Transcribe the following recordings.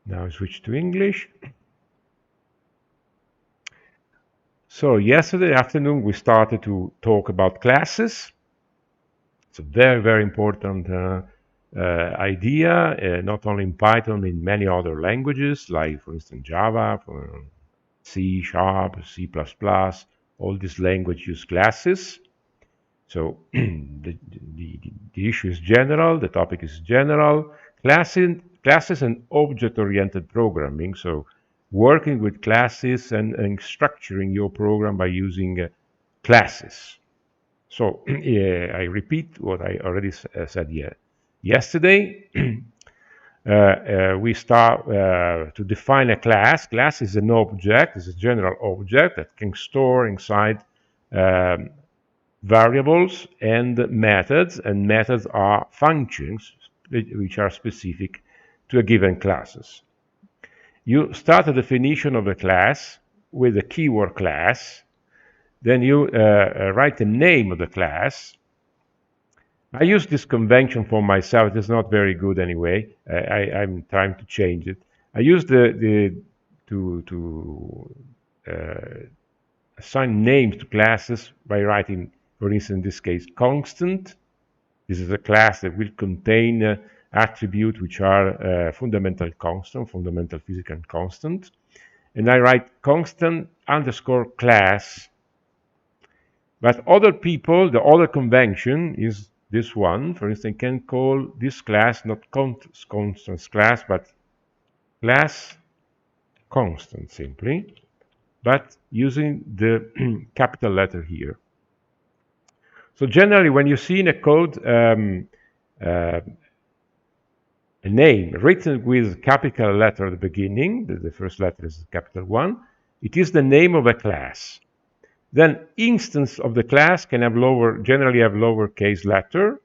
Now switch to English. So yesterday afternoon we started to talk about classes. It's a very, very important idea, not only in Python, in many other languages, like for instance Java, for C Sharp, C++, all these languages use classes. So the issue is general, the topic is general, classes and object-oriented programming. So working with classes and structuring your program by using classes. So I repeat what I already said yesterday. We start to define a class. Class is an object, is a general object that can store inside variables and methods are functions which are specific to a given classes. You start a definition of a class with a keyword class, then you write the name of the class. I use this convention for myself. It is not very good anyway. I'm trying to change it. I use to assign names to classes by writing, for instance, in this case, constant. This is a class that will contain attributes which are fundamental constant, fundamental physical constant. And I write constant underscore class. But other people, the other convention is this one. For instance, can call this class not constant class, but class constant simply, but using the capital letter here. So generally, when you see in a code a name written with capital letter at the beginning, the first letter is capital one, it is the name of a class. Then instance of the class can have generally have lowercase letter,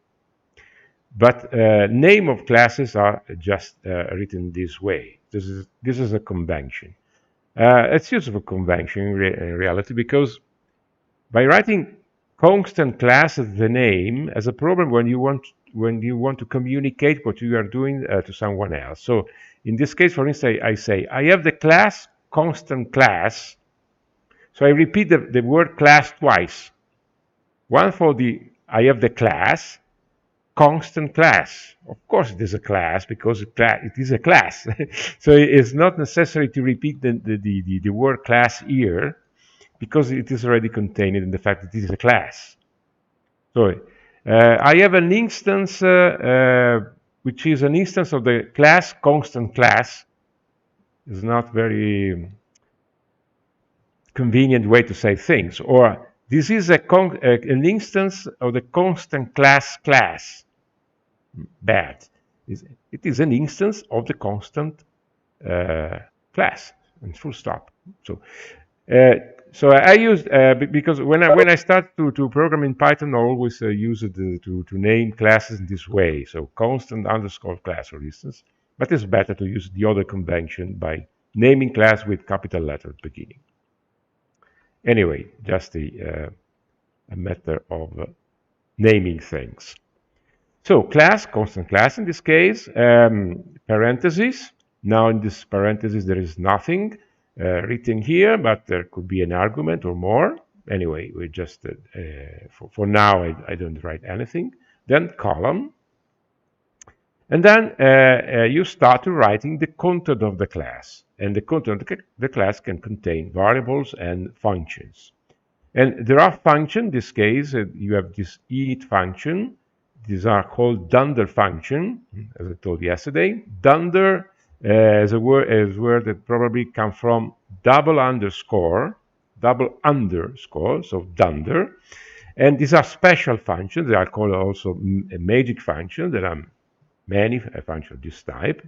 but name of classes are just written this way. This is a convention. It's useful convention in reality because by writing constant class as the name as a problem when you want to communicate what you are doing to someone else. So in this case, for instance, I say I have the class constant class. So I repeat the word class twice. One for I have the class constant class. Of course, it is a class because it is a class. So it's not necessary to repeat the word class here because it is already contained in the fact that it is a class. So I have an instance which is an instance of the class constant class. It's not very convenient way to say things. Or this is an instance of the constant class. Bad. It is an instance of the constant class, and full stop. So I used because when I start to program in Python, I always use it to name classes in this way. So constant underscore class, for instance. But it's better to use the other convention by naming class with capital letter at the beginning. Anyway, just a matter of naming things. So class, constant class in this case, parentheses. Now in this parentheses there is nothing written here, but there could be an argument or more. Anyway, we just, for now, I don't write anything. Then column. And then you start writing the content of the class. And the content of the class can contain variables and functions. And there are functions. In this case, you have this init function. These are called Dunder Function, as I told yesterday. Dunder is a word that probably comes from double underscore, so Dunder. And these are special functions. They are called also magic functions. There are many functions of this type,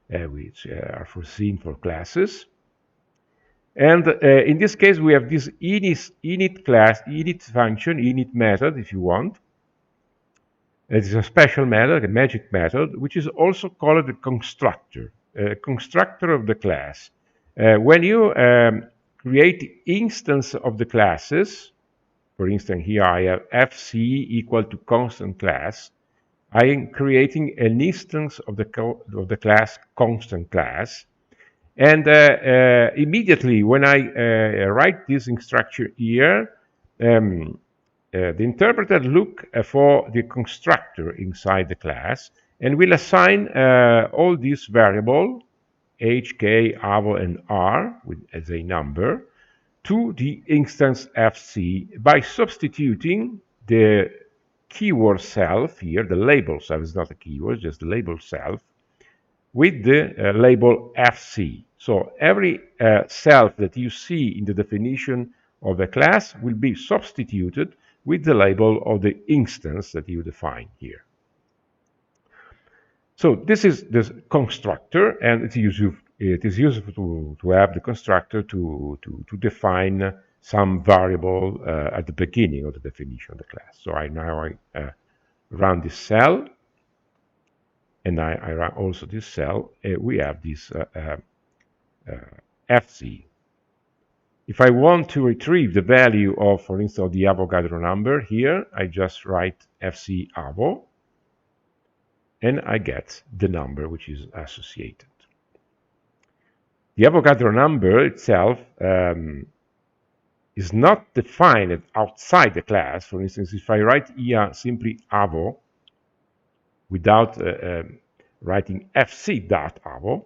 which are foreseen for classes. And in this case, we have this init class, init function, init method, if you want. It is a special method, a magic method, which is also called a constructor of the class. When you create instance of the classes, for instance, here I have fc equal to constant class, I am creating an instance of the class constant class. And immediately when I write this structure here, the interpreter look for the constructor inside the class and will assign all these variables, h, k, avo, and r as a number, to the instance fc by substituting the keyword self here, the label self is not a keyword, just the label self, with the label fc. So every self that you see in the definition of a class will be substituted with the label of the instance that you define here. So this is the constructor, and it is useful to have the constructor to define some variable at the beginning of the definition of the class. So I run this cell, and I run also this cell. We have this fc. If I want to retrieve the value of, for instance, the Avogadro number here, I just write fc avo, and I get the number which is associated. The Avogadro number itself is not defined outside the class. For instance, if I write here simply avo without writing fc.avo,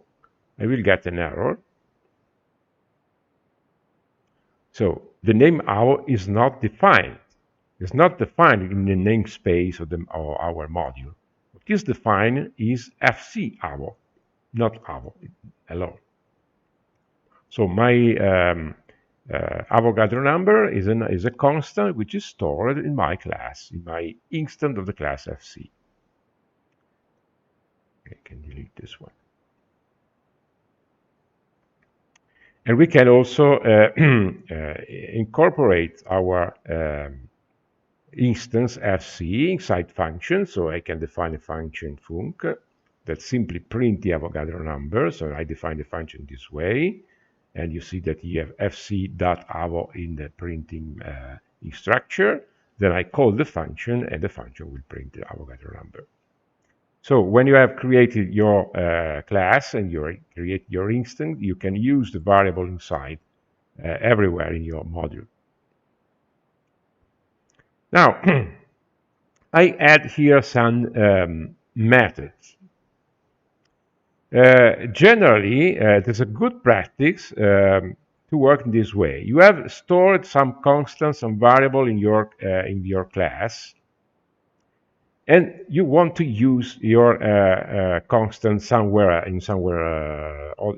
I will get an error. So the name avo is not defined. It's not defined in the namespace of our module. What is defined is fc avo, not avo alone. So my Avogadro number is a constant which is stored in my class, in my instance of the class fc. Okay, I can delete this one. And we can also incorporate our instance fc inside function. So I can define a function func that simply print the Avogadro number. So I define the function this way. And you see that you have fc.avo in the printing structure. Then I call the function, and the function will print the Avogadro number. So when you have created your class and you create your instance, you can use the variable inside everywhere in your module. Now, I add here some methods. Generally, there's a good practice to work in this way. You have stored some constant, some variable in your class, and you want to use your constant or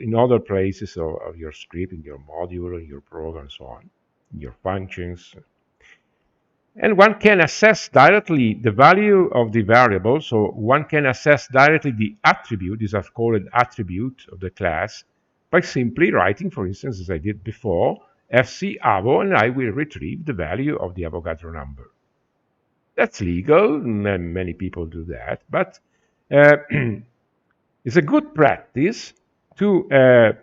in other places of your script, in your module, in your program, and so on, in your functions. And one can assess directly the value of the variable. So one can assess directly the attribute, these are called attribute of the class, by simply writing, for instance, as I did before, fc avo, and I will retrieve the value of the Avogadro number. That's legal, many people do that, but it's a good practice to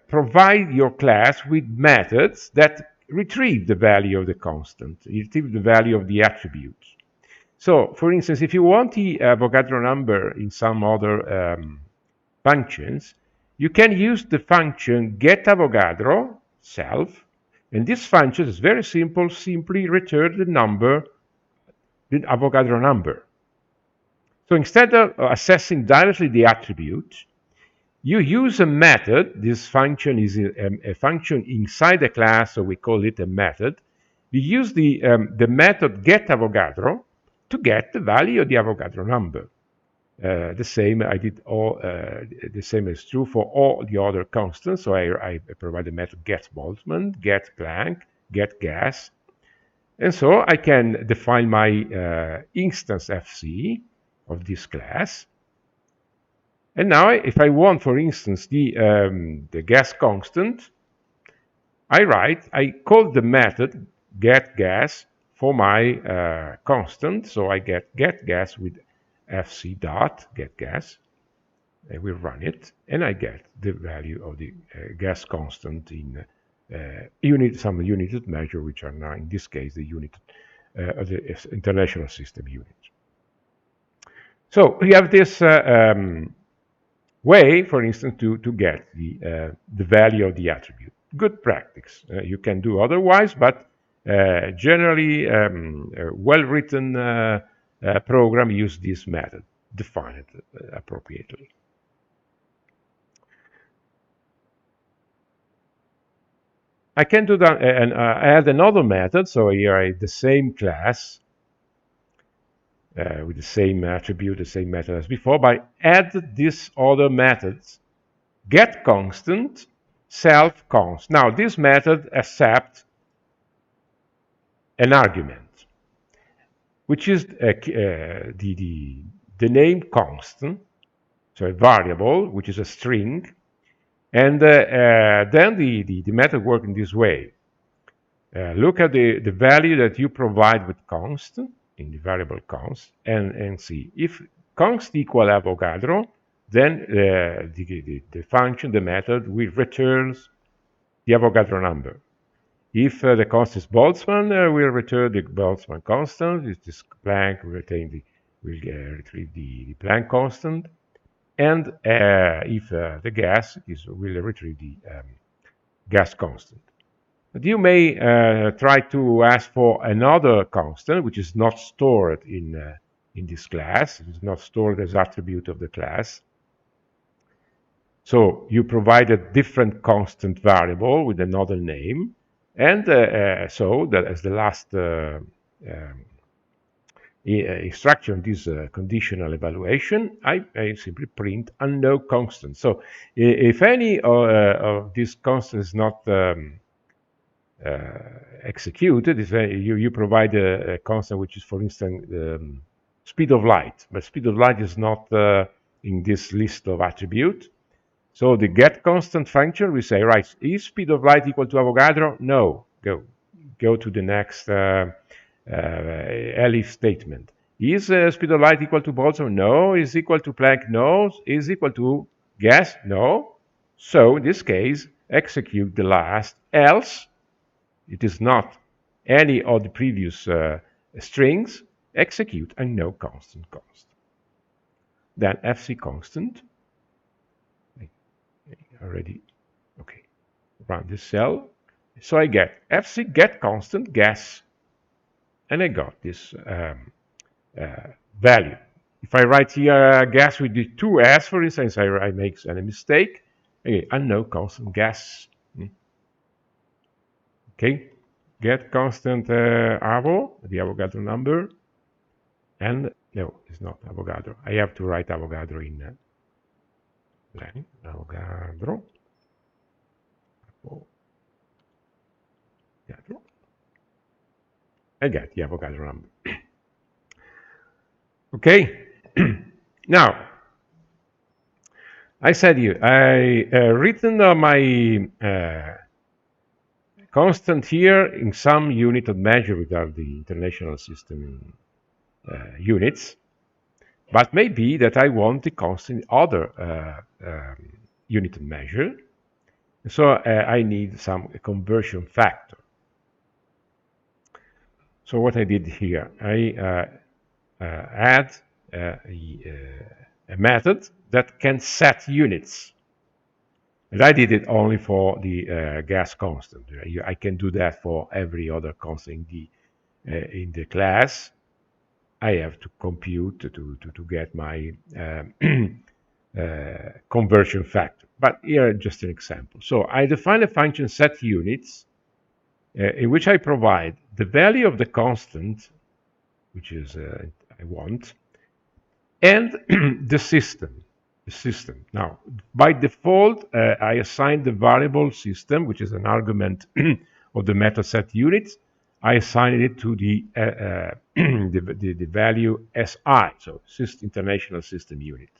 provide your class with methods that retrieve the value of the constant, retrieve the value of the attribute. So, for instance, if you want the Avogadro number in some other functions, you can use the function getAvogadro self, and this function is very simple, simply return the number, the Avogadro number. So instead of assessing directly the attribute, you use a method. This function is a function inside the class, so we call it a method. We use the method getAvogadro to get the value of the Avogadro number. The same I did the same is true for all the other constants. So I provide the method getBoltzmann, getBlank, getGas, and so I can define my instance fc of this class. And now, if I want, for instance, the gas constant, I call the method getGas for my constant. So I get getGas with fc dot getGas. I will run it, and I get the value of the gas constant in some united measure, which are now, in this case, the unit of the International System unit. So we have this way, for instance, to get the value of the attribute. Good practice. You can do otherwise, but generally, a well-written program use this method, define it appropriately. I can do that and add another method. So here I the same class with the same attribute, the same method as before, but add this other methods, get constant, self const. Now this method accepts an argument, which is the name constant, so a variable, which is a string, and then the method works in this way. Look at the value that you provide with const in the variable const and see if const equal Avogadro, then the function, the method, will return the Avogadro number. If the const is Boltzmann, we'll return the Boltzmann constant. If this Planck, we'll retrieve the Planck constant. And if the gas will retrieve the gas constant. But you may try to ask for another constant, which is not stored in this class. It is not stored as attribute of the class. So you provide a different constant variable with another name. And so that as the last instruction, this conditional evaluation, I simply print unknown constant. So if any of these constants is not executed, you provide a constant which is, for instance, speed of light. But speed of light is not in this list of attributes. So the get constant function, we say, right, is speed of light equal to Avogadro? No. Go to the next elif statement. Is speed of light equal to Boltzmann? No. Is equal to Planck? No. Is equal to gas? No. So in this case, execute the last, else it is not any of the previous strings, execute unknown constant const. Then fc constant, already, okay, run this cell. So I get fc get constant gas, and I got this value. If I write here gas with the 2s, for instance, I make a mistake. Okay, unknown constant gas. Okay, get constant Avo, the Avogadro number, and no, it's not Avogadro. I have to write Avogadro in line. Avogadro. Avogadro. I get the Avogadro number. Okay, now I said you, I written my constant here in some unit of measure without the international system units, but maybe that I want the constant in other unit of measure. So I need some conversion factor. So what I did here, I add a method that can set units. And I did it only for the gas constant. I can do that for every other constant in the class. I have to compute to get my conversion factor. But here just an example. So I define a function set units in which I provide the value of the constant, which is I want, and the system. Now, by default, I assign the variable system, which is an argument of the method set units. I assign it to the value SI, so International System Unit.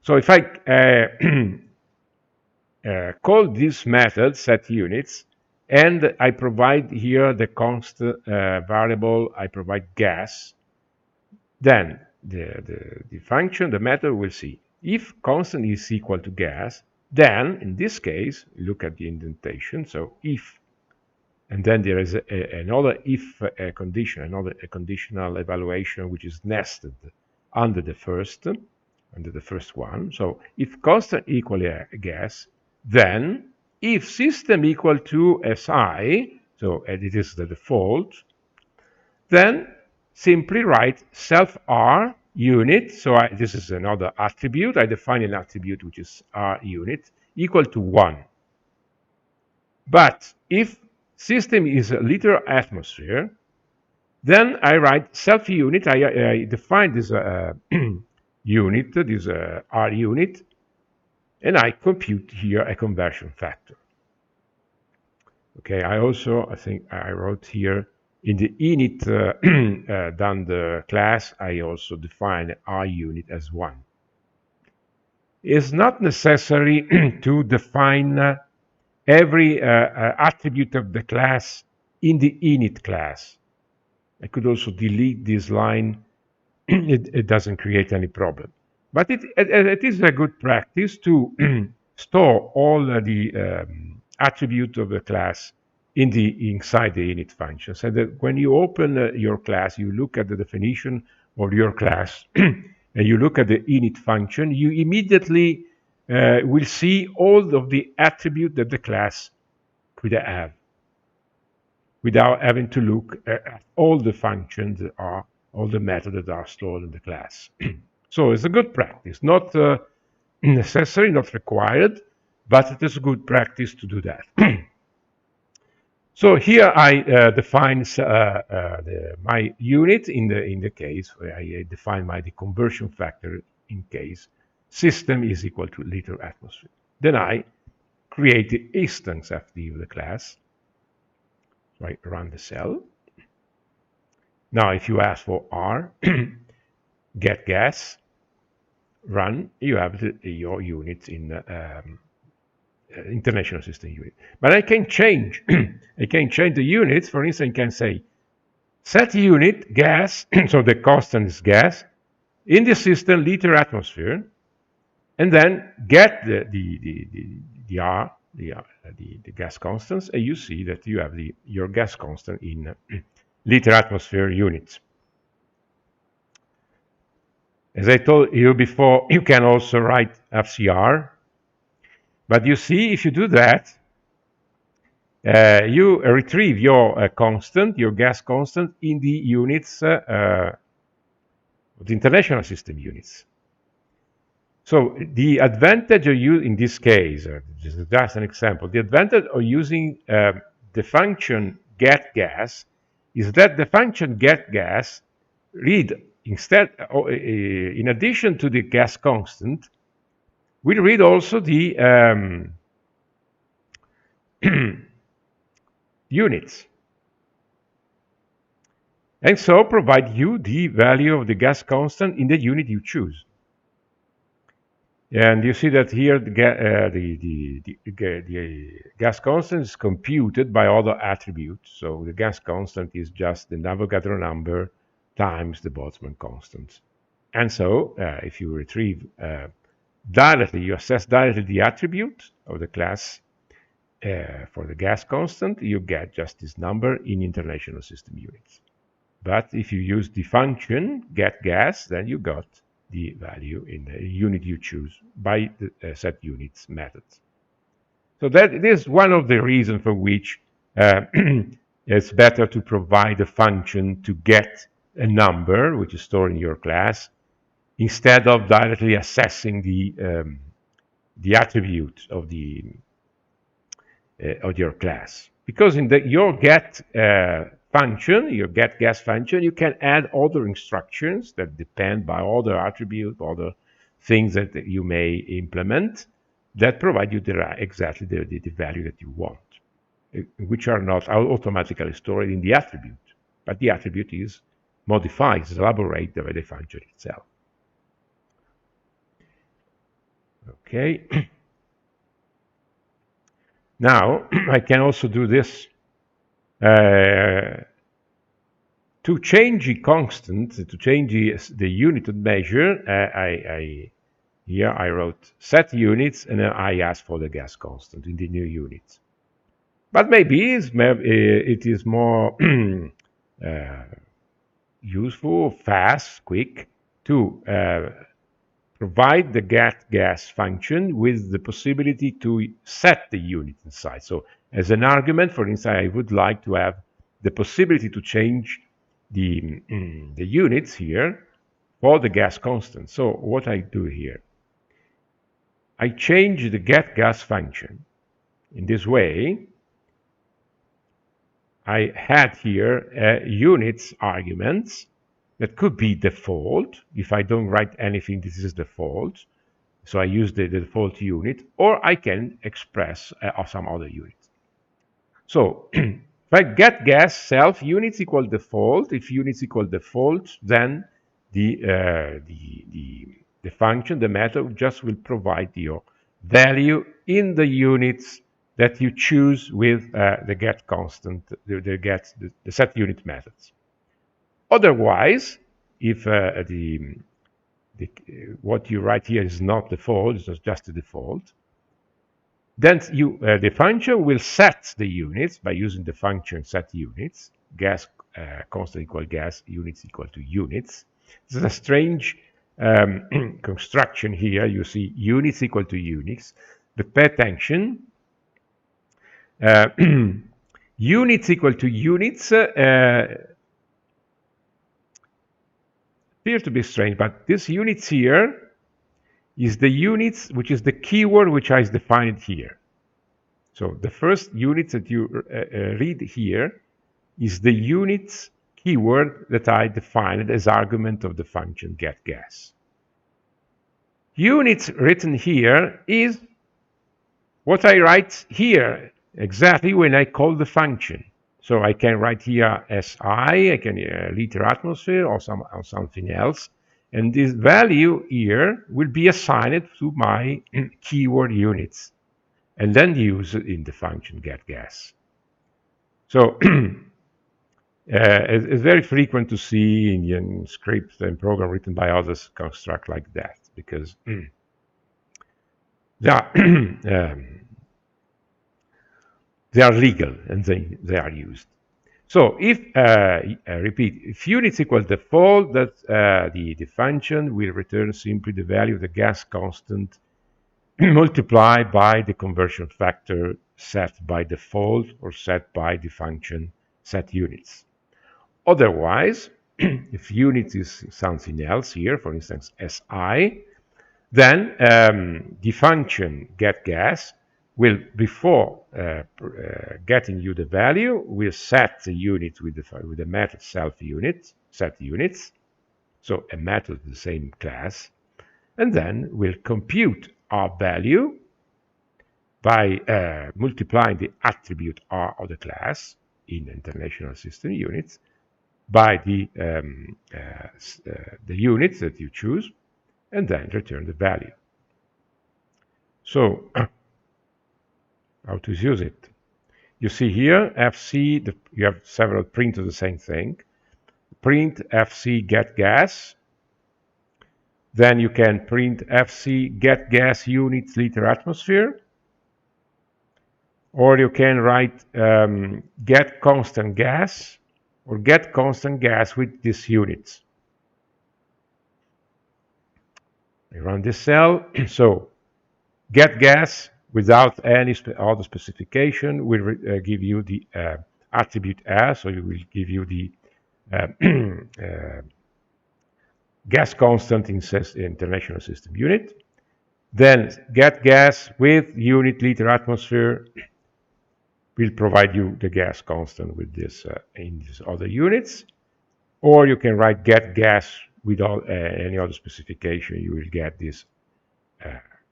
So if I call this method set units, and I provide here the const variable, I provide gas, then the function, the method will see if constant is equal to gas, then in this case, look at the indentation, so if, and then there is another if condition, a conditional evaluation which is nested under the first one. So if constant equal a gas, then if system equal to Si, so and it is the default, then simply write self R unit. So this is another attribute. I define an attribute which is R unit equal to 1. But if system is a liter atmosphere, then I write self unit. I define this unit, this R unit, and I compute here a conversion factor. Okay, I think I wrote here in the init Dunder class, I also define R unit as 1. It's not necessary to define every attribute of the class in the init class. I could also delete this line. It doesn't create any problem. But it is a good practice to store all the attributes of the class inside the init function. So that when you open your class, you look at the definition of your class, and you look at the init function, you immediately will see all of the attributes that the class could have, without having to look at all the functions that are, all the methods that are stored in the class. So it's a good practice, not necessary, not required, but it is a good practice to do that. So here I define my unit in the case where I define the conversion factor in case system is equal to liter atmosphere. Then I create the instance FD of the class. So I run the cell. Now, if you ask for R, get gas, run, you have your units in international system unit. But I can change. I can change the units. For instance, I can say set unit gas, so the constant is gas, in the system liter atmosphere, and then get the R, the gas constants, and you see that you have your gas constant in liter atmosphere units. As I told you before, you can also write FCR, but you see, if you do that, you retrieve your constant, your gas constant, in the units, the international system units. So the advantage of you in this case, this is just an example, the advantage of using the function get gas is that the function get gas read instead, in addition to the gas constant, we read also the units, and so provide you the value of the gas constant in the unit you choose. And you see that here the gas constant is computed by other attributes. So the gas constant is just the Avogadro number times the Boltzmann constant. And so if you retrieve directly, you assess directly the attribute of the class for the gas constant, you get just this number in international system units. But if you use the function get gas, then you got the value in the unit you choose by the set units method. So that is one of the reasons for which it's better to provide a function to get a number which is stored in your class instead of directly assessing the attribute of your class. Because in your get function, your get gas function, you can add other instructions that depend by other attributes, other things that you may implement that provide you exactly the value that you want, which are not automatically stored in the attribute, but the attribute is modified, is elaborated by the function itself. Okay. Now, I can also do this. To change the constant, to change the unit of measure, here I wrote set units, and then I asked for the gas constant in the new unit. But maybe it is more useful, fast, quick, to provide the get gas function with the possibility to set the unit inside. So as an argument, for instance, I would like to have the possibility to change the units here for the gas constant. So what I do here, I change the get gas function. In this way, I had here units arguments that could be default. If I don't write anything, this is default. So I use the default unit, or I can express some other unit. So if I get gas self units equal default, if units equal default, then the function, the method, just will provide your value in the units that you choose with the get constant, the set unit methods. Otherwise, if what you write here is not default, it's just a default, then the function will set the units by using the function set units, gas constant equal gas, units equal to units. This is a strange construction here. You see units equal to units, but pay attention. Units equal to units appear to be strange, but this units here is the units, which is the keyword which is defined here. So the first units that you read here is the units keyword that I defined as argument of the function getGas. Units written here is what I write here exactly when I call the function. So I can write here SI, I can liter atmosphere or something else, and this value here will be assigned to my keyword units, and then use it in the function getGas. So it's very frequent to see in scripts and programs written by others construct like that, because they are they are legal and they are used. So if repeat, if units equal default, that the function will return simply the value of the gas constant multiplied by the conversion factor set by default or set by the function set units. Otherwise, if unit is something else here, for instance SI, then the function getGas will, before getting you the value, will set the unit with the method self unit, set units, so a method of the same class, and then will compute our value by multiplying the attribute R of the class in international system units by the units that you choose, and then return the value. So how to use it? You see here FC, you have several print of the same thing. Print FC getGas. Then you can print FC getGas units liter atmosphere. Or you can write get constant gas or get constant gas with these units. I run this cell. So getGas without any other specification will give you the attribute as, so it will give you the gas constant in international system unit. Then getGas with unit liter atmosphere will provide you the gas constant with this in these other units. Or you can write getGas without any other specification. You will get this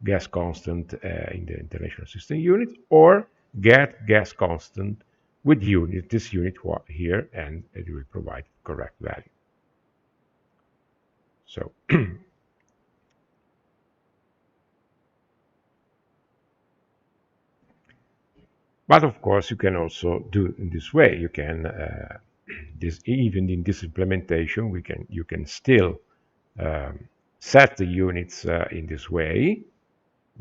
gas constant in the international system unit, or get gas constant with this unit here, and it will provide correct value. So but of course you can also do in this way. You can even in this implementation you can still set the units in this way,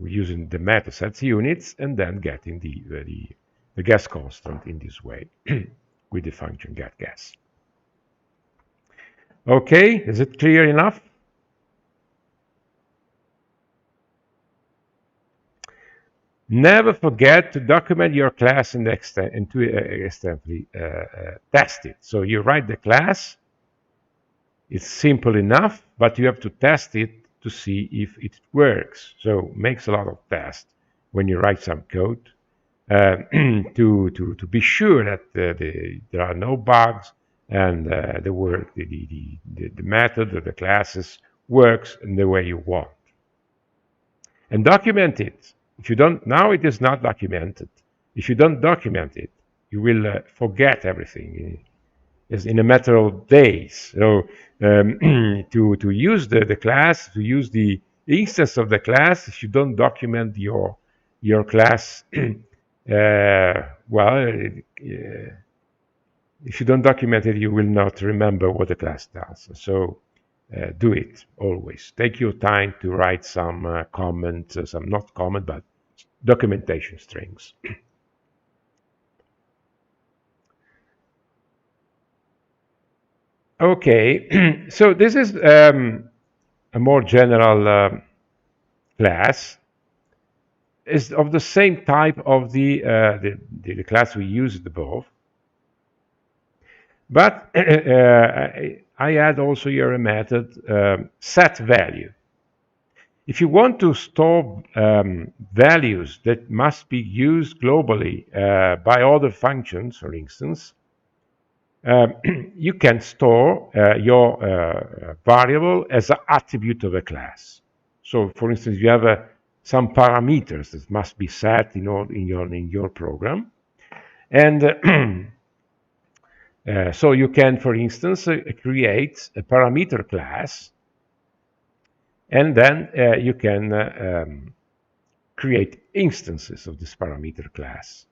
using the method sets units, and then getting the gas constant in this way with the function getGas. Okay, is it clear enough? Never forget to document your class and to extensively test it. So you write the class, it's simple enough, but you have to test it to see if it works. So makes a lot of tests when you write some code to be sure that there are no bugs and the work, the method or the classes works in the way you want. And document it. If you don't, now it is not documented. If you don't document it, you will forget everything in a matter of days. So to use the class, to use the instance of the class, if you don't document your class, well, if you don't document it, you will not remember what the class does. So do it always. Take your time to write some comment, some not comment, but documentation strings. Okay, so this is a more general class. Is of the same type of the class we used above, but I add also here a method set value. If you want to store values that must be used globally by other functions, for instance, you can store your variable as an attribute of a class. So, for instance, you have some parameters that must be set in your program, and so you can, for instance, create a parameter class, and then you can create instances of this parameter class.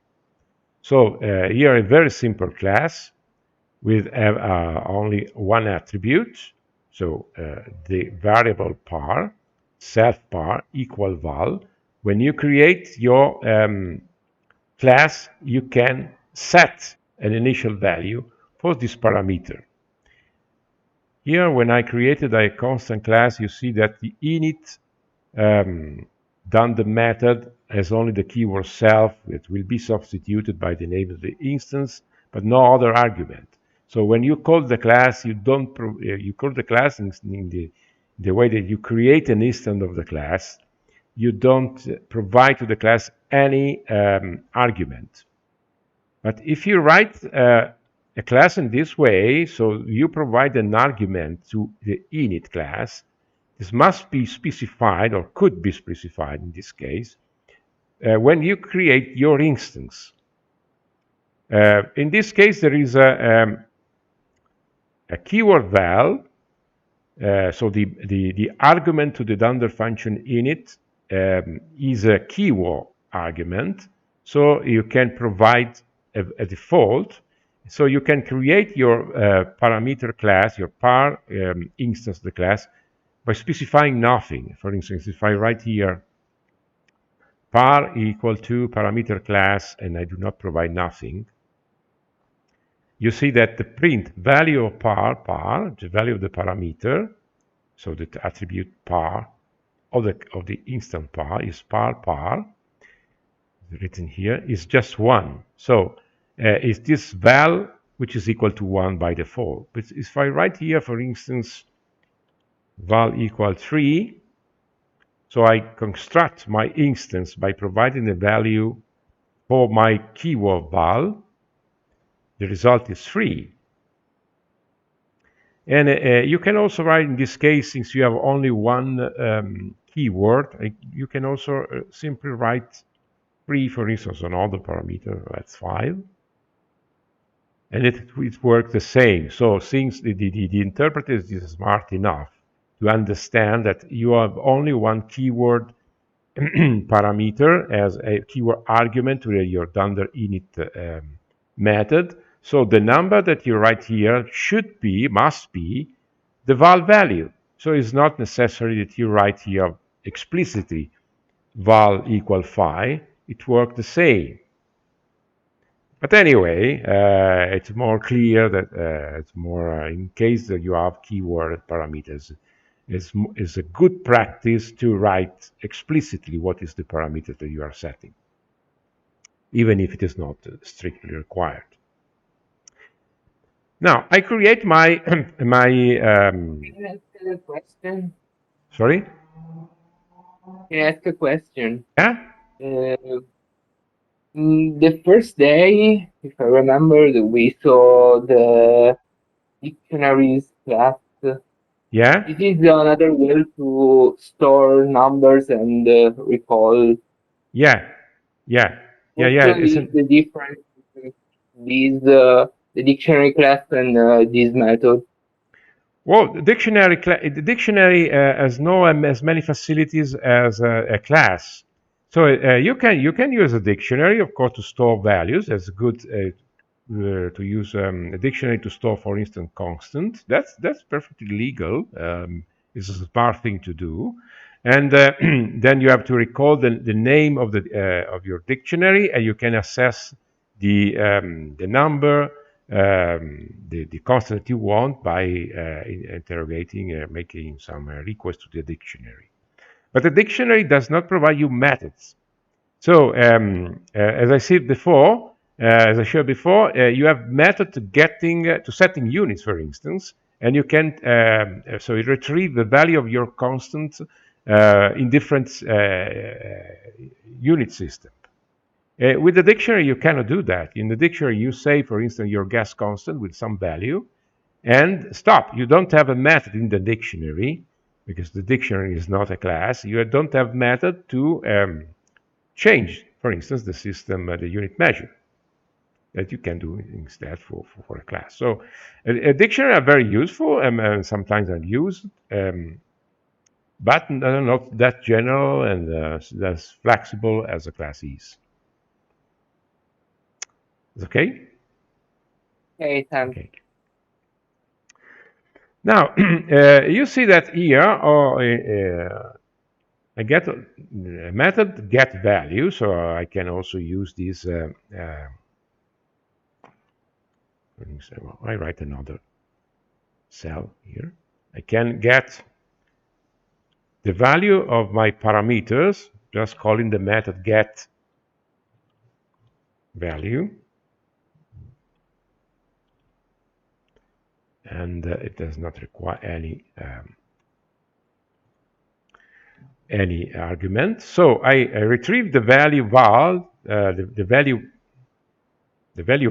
So here a very simple class with only one attribute. So the variable par, self par equal val. When you create your class, you can set an initial value for this parameter. Here, when I created a constant class, you see that the init done the method has only the keyword self. It will be substituted by the name of the instance, but no other argument. So when you call the class, you don't you call the class in the way that you create an instance of the class. You don't provide to the class any argument. But if you write a class in this way, so you provide an argument to the init class, this must be specified or could be specified in this case when you create your instance. In this case, there is a keyword val. So the argument to the Dunder function init is a keyword argument. So you can provide a default. So you can create your parameter class, your par instance of the class, by specifying nothing. For instance, if I write here par equal to parameter class and I do not provide nothing, you see that the print value of par, the value of the parameter, so the attribute par of the instant par is par, written here, is just 1. So is this val which is equal to 1 by default. But if I write here, for instance, val equal 3, so I construct my instance by providing a value for my keyword val. The result is 3. And you can also write, in this case, since you have only one keyword, you can also simply write 3, for instance, another parameter, that's 5. And it works the same. So since the interpreter is smart enough to understand that you have only one keyword parameter as a keyword argument to your Dunder init method. So the number that you write here must be the val value. So it's not necessary that you write here explicitly val equal 5. It works the same. But anyway, it's more clear that it's more in case that you have keyword parameters. It's a good practice to write explicitly what is the parameter that you are setting. even if it is not strictly required. Now, I create my my Can I ask a question? sorry. Can I ask a question? Yeah, Uh, the first day, if I remember, that we saw the dictionaries class. yeah, It is another way to store numbers and recall. yeah, yeah, yeah, What yeah. It's is an, the difference between these, the dictionary class and this method? well, the dictionary has no as many facilities as a class. So you can use a dictionary, of course, to store values. That's good to use a dictionary to store, for instance, constant. That's perfectly legal. It's a smart thing to do. And then you have to recall the name of your dictionary, and you can access the number, the constant that you want by interrogating, making some request to the dictionary. But the dictionary does not provide you methods. So as I said before, as I showed before, you have method to getting to setting units, for instance, and you can so you retrieve the value of your constant in different unit system. With the dictionary, you cannot do that. In the dictionary, you say, for instance, your gas constant with some value, and stop. You don't have a method in the dictionary because the dictionary is not a class. You don't have method to change, for instance, the system, the unit measure that you can do instead for a class. So a dictionary are very useful and sometimes are used, but not that general and as flexible as a class is. Okay? Okay, thanks. Okay. Now, you see that here, I get a method get value, so I can also use this. Well, I write another cell here. I can get the value of my parameters, just calling the method get value, and it does not require any argument. So I retrieve the value val, the value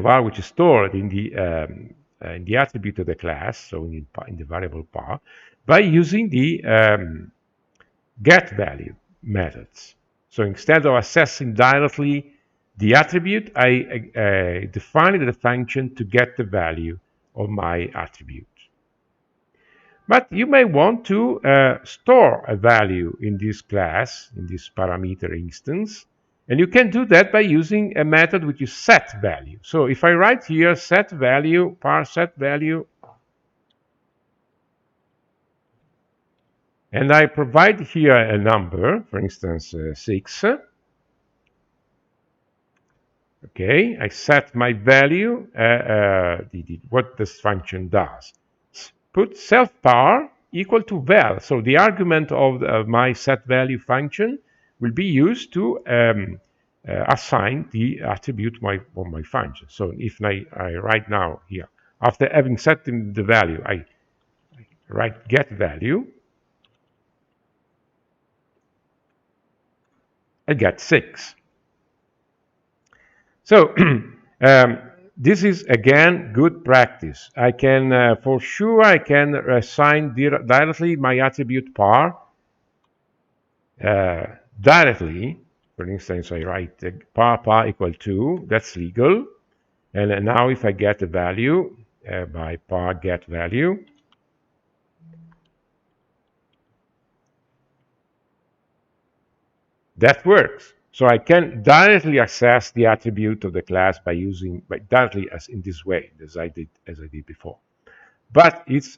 var which is stored in the attribute of the class, so in the variable par, by using the get value methods. So instead of accessing directly the attribute, I define the function to get the value of my attribute. But you may want to store a value in this class, in this parameter instance, and you can do that by using a method which is set value. So if I write here set value, par set value, and I provide here a number, for instance, 6, okay, I set my value, what this function does. Put self-par equal to val. So the argument of my set value function will be used to assign the attribute of my function. So if I write now here, after having set the value, I write get value, I get 6. So this is again good practice. I can, for sure, I can assign directly my attribute par directly. For instance, I write par equal to, that's legal. And now if I get a value by par get value, that works. So I can directly access the attribute of the class by directly as in this way as I did before. But it's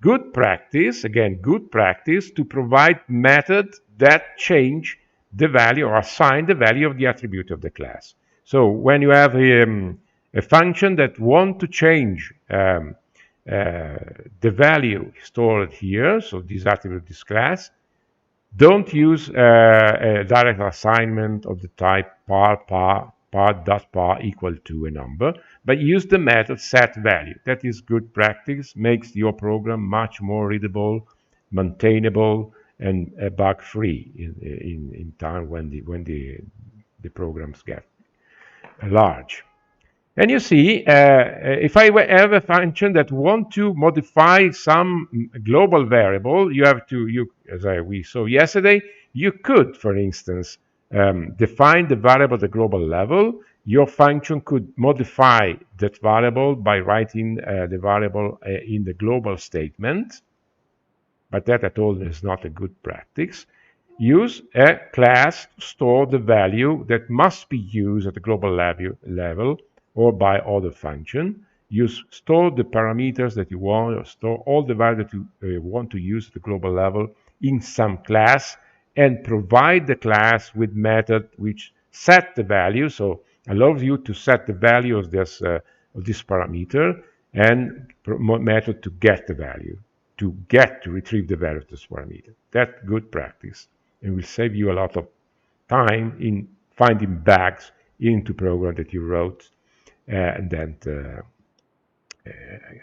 good practice, again, good practice to provide methods that change the value or assign the value of the attribute of the class. So when you have a function that want to change the value stored here, so this attribute of this class, don't use a direct assignment of the type par par equal to a number, but use the method set value. That is good practice, makes your program much more readable, maintainable, and bug free in time when the programs get large. And you see, if I have a function that want to modify some global variable, you have to, as we saw yesterday, you could, for instance, define the variable at the global level. Your function could modify that variable by writing the variable in the global statement, but that at all is not a good practice. Use a class to store the value that must be used at the global level or by other function. Store the parameters that you want, or store all the value that you want to use at the global level in some class, and provide the class with method which set the value, so allows you to set the value of this parameter, and method to get the value, to retrieve the value of this parameter. That's good practice and will save you a lot of time in finding bugs into program that you wrote and then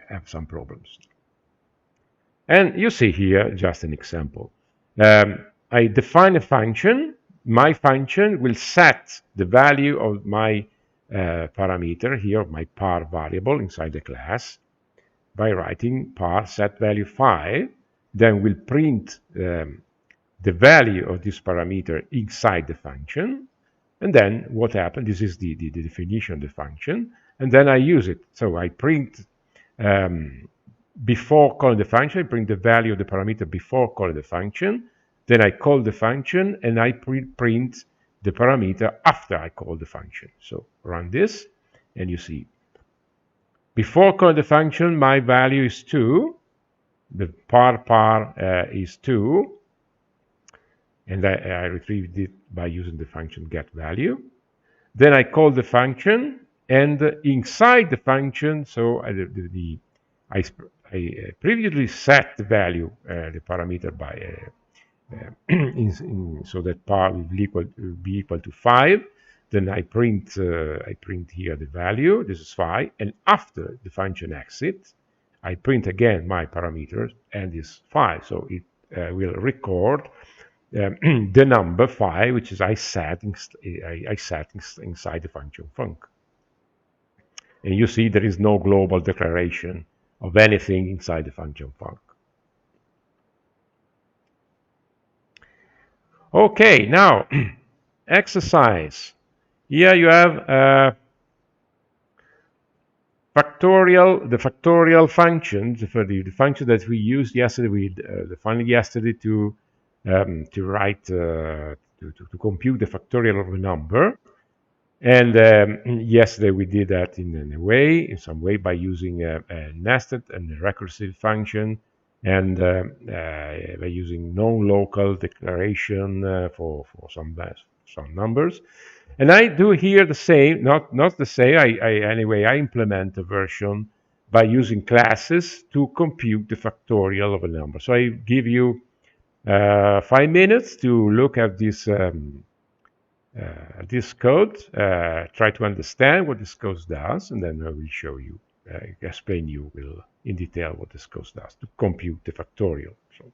have some problems. And you see here just an example. I define a function. My function will set the value of my parameter here, my par variable inside the class, by writing par set value 5. Then we'll print the value of this parameter inside the function. And then what happened, this is the definition of the function. And then I use it. So I print, before calling the function, I print the value of the parameter before calling the function. Then I call the function and I print the parameter after I call the function. So run this and you see, before calling the function, my value is 2. The par is 2. And I retrieved it by using the function getValue. Then I call the function, and inside the function, so I previously set the value, the parameter by so that par will be equal to 5. Then I print here the value. This is 5, and after the function exits, I print again my parameters, and it's 5. So it will record the number 5, which is I set inside the function func. And you see there is no global declaration of anything inside the function func. Okay, now exercise. Here you have the factorial functions, for the function that we used yesterday. We defined yesterday to write to compute the factorial of a number. And yesterday we did that in some way by using a nested and a recursive function, and by using non-local declaration for some numbers. And I do here the same, not the same. Anyway, I implement a version by using classes to compute the factorial of a number. So I give you 5 minutes to look at this code, try to understand what this code does, and then I will show you, explain you in detail what this code does to compute the factorial. So,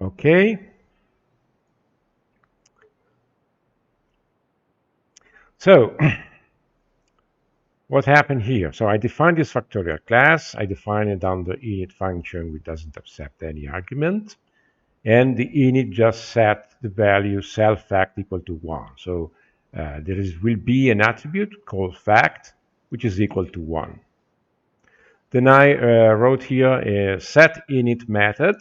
Okay. So what happened here? So I define this factorial class. I define it under init function which doesn't accept any argument. And the init just set the value self-fact equal to 1. So will be an attribute called fact, which is equal to 1. Then I wrote here a set init method,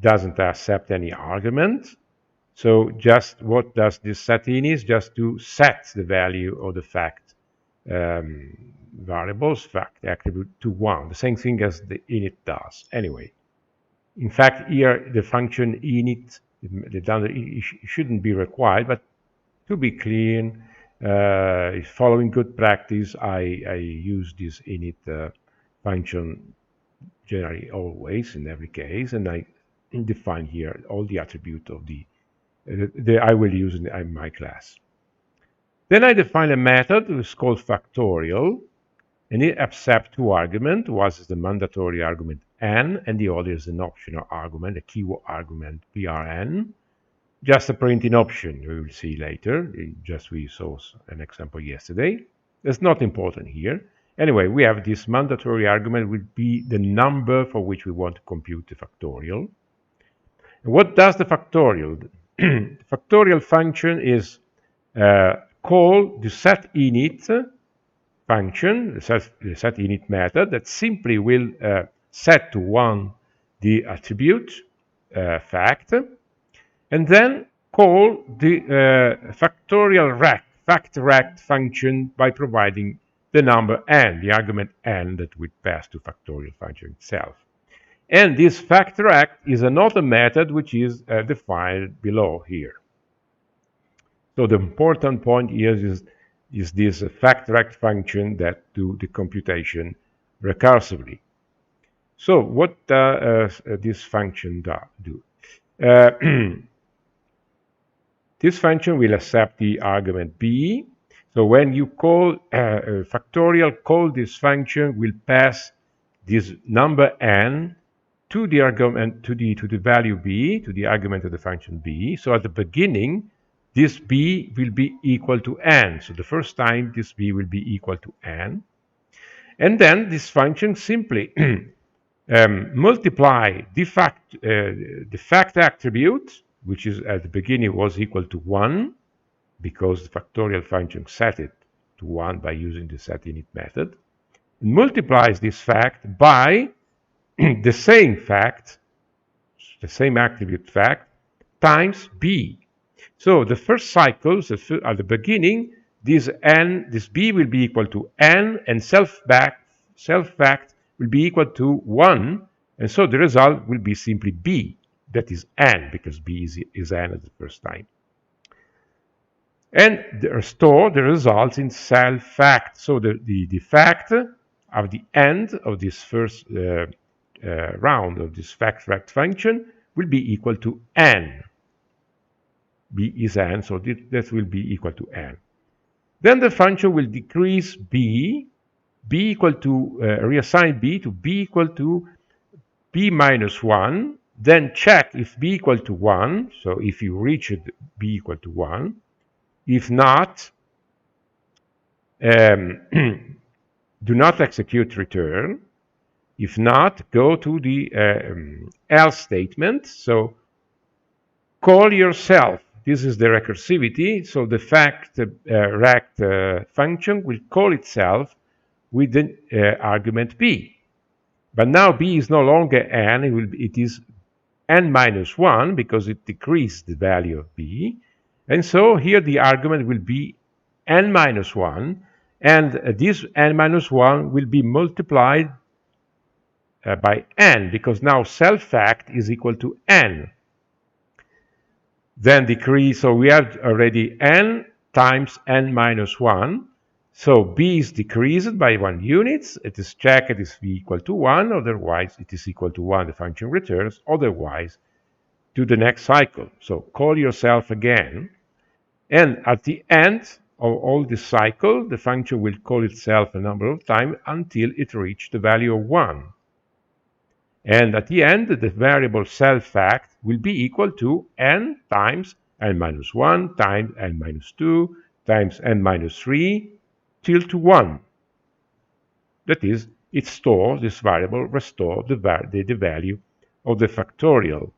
doesn't accept any argument. So just what does this set init? Just to set the value of the fact variables, fact attribute to 1, the same thing as the init does. Anyway, in fact, here the function init, the Dunder shouldn't be required, but to be clean, following good practice, I use this init function generally always in every case, and I define here all the attribute of the I will use in my class. Then I define a method which is called factorial, and it accepts two arguments. One is the mandatory argument n, and the other is an optional argument, a keyword argument prn. Just a printing option, we will see later. Just we saw an example yesterday. That's not important here. Anyway, we have this mandatory argument will be the number for which we want to compute the factorial. And what does the factorial? The factorial function is called the set init function, the set init method that simply will set to 1 the attribute fact, and then call the factorial fact function by providing the number n, the argument n that we pass to factorial function itself. And this factoract is another method which is defined below here. So the important point here is this factoract function that do the computation recursively. So what does this function do? This function will accept the argument b. So when you call factorial, call this function will pass this number n to the argument to the value b, to the argument of the function b. So at the beginning, this b will be equal to n. So the first time this b will be equal to n. And then this function simply multiply the fact attribute, which is at the beginning was equal to 1, because the factorial function set it to 1 by using the setInit method, and multiplies this fact by the same fact, the same attribute fact, times b. So the first cycle, at the beginning, this b will be equal to n, and self-fact will be equal to 1, and so the result will be simply b, that is n, because b is n at the first time. And store the results in self-fact. So the fact of the end of this first round of this fact function will be equal to n. b is n, so that will be equal to n. Then the function will decrease b equal to, reassign b to b equal to b minus 1, then check if b equal to 1, so if you reach b equal to 1. If not, do not execute return. If not, go to the else statement. So call yourself. This is the recursivity. So the factoract function will call itself with the argument b. But now b is no longer n. It is n minus 1 because it decreased the value of b. And so here the argument will be n minus 1. And this n minus 1 will be multiplied by n, because now self-fact is equal to n. Then decrease, so we have already n times n minus 1. So b is decreased by 1 unit. It is checked, it is equal to 1. Otherwise, it is equal to 1. The function returns. Otherwise, to the next cycle. So call yourself again. And at the end of all this cycle, the function will call itself a number of times until it reaches the value of 1. And at the end, the variable self-fact will be equal to n times n minus 1 times n minus 2 times n minus 3 till to 1. That is, it stores, this variable restores the value of the factorial.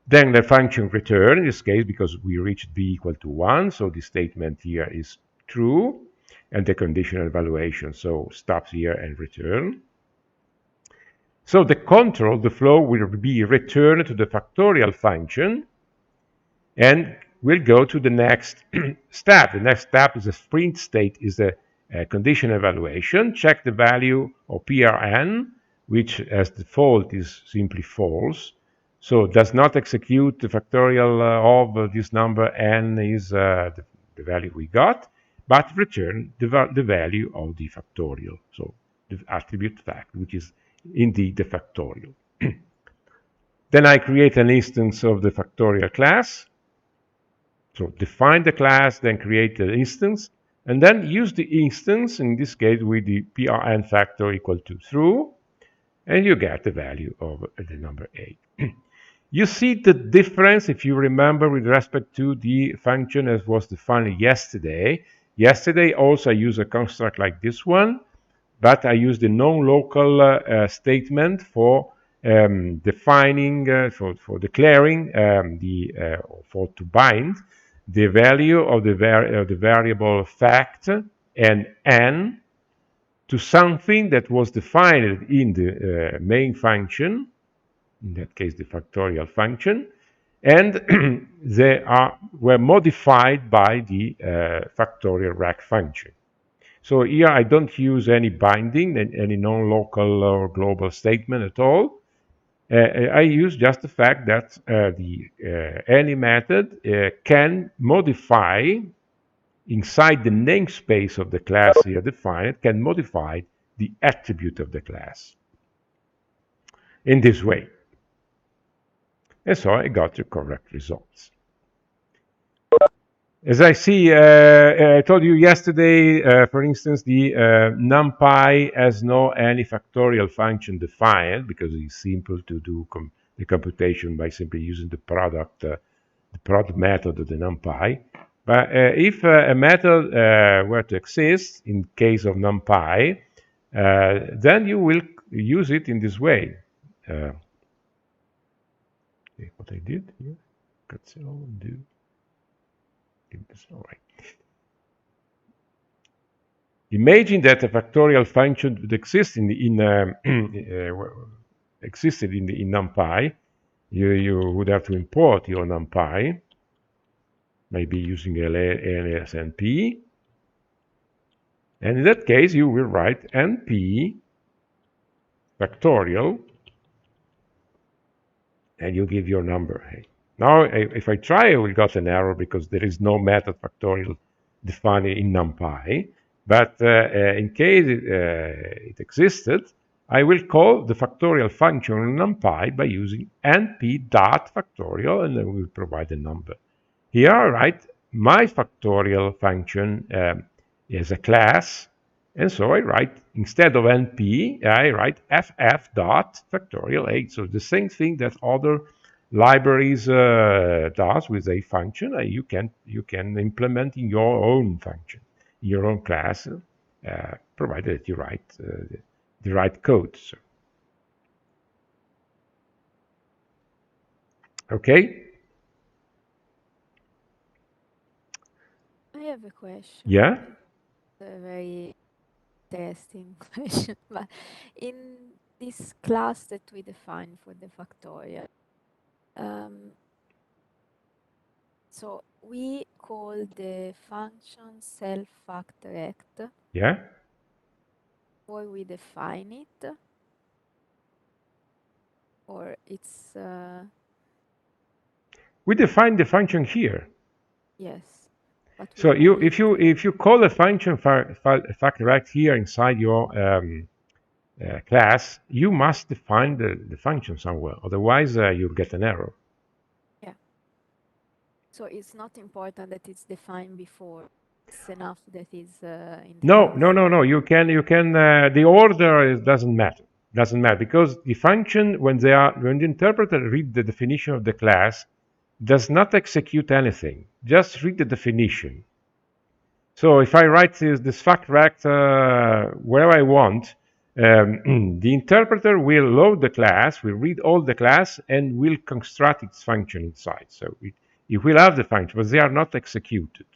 Then the function return, in this case, because we reached b equal to 1, so the statement here is true, and the conditional evaluation, so stops here and return. So the control, the flow, will be returned to the factorial function, and we'll go to the next step. The next step is a sprint state, is a conditional evaluation. Check the value of PRN, which as default is simply false. So does not execute the factorial of this number n is the value we got, but return the value of the factorial. So the attribute fact, which is indeed the factorial. Then I create an instance of the factorial class. So define the class, then create the instance, and then use the instance, in this case with the PRN factor equal to true, and you get the value of the number 8. You see the difference, if you remember, with respect to the function as was defined yesterday. Yesterday also I used a construct like this one, but I used the non-local statement for defining, for declaring for to bind the value of the variable fact and n to something that was defined in the main function, in that case the factorial function, and they were modified by the factorial rec function. So here I don't use any binding, any non-local or global statement at all. I use just the fact that any method can modify inside the namespace of the class here defined, can modify the attribute of the class in this way. And so I got the correct results. As I see, I told you yesterday, for instance, the numpy has no any factorial function defined because it's simple to do the computation by simply using the product method of the numpy. But if a method were to exist in case of numpy, then you will use it in this way. What I did here, cancel, do. All right. Imagine that a factorial function would exist existed in NumPy. You would have to import your NumPy, maybe using LSNP. And in that case, you will write NP factorial, and you give your number. Now, if I try, I will get an error because there is no method factorial defined in NumPy. But in case it existed, I will call the factorial function in NumPy by using np.factorial, and then we will provide a number. Here I write my factorial function as a class, and so I write, instead of np, I write ff.factorial 8. So the same thing that other libraries does with a function, you can implement in your own function, in your own class, provided that you write the right code. So. Okay? I have a question. Yeah? It's a very interesting question. But in this class that we define for the factorial, so we call the function self-fact Yeah? or we define it, or it's... We define the function here. Yes. But So if you call a function factorial here inside your class, you must define the function somewhere. Otherwise, you'll get an error. Yeah. So it's not important that it's defined before. It's enough that is in the class. No. You can. The order doesn't matter. doesn't matter, because the function, when the interpreter read the definition of the class, does not execute anything, just read the definition. So if I write this factract where I want, the interpreter will load the class, will read all the class, and will construct its function inside. So it will have the function, but they are not executed.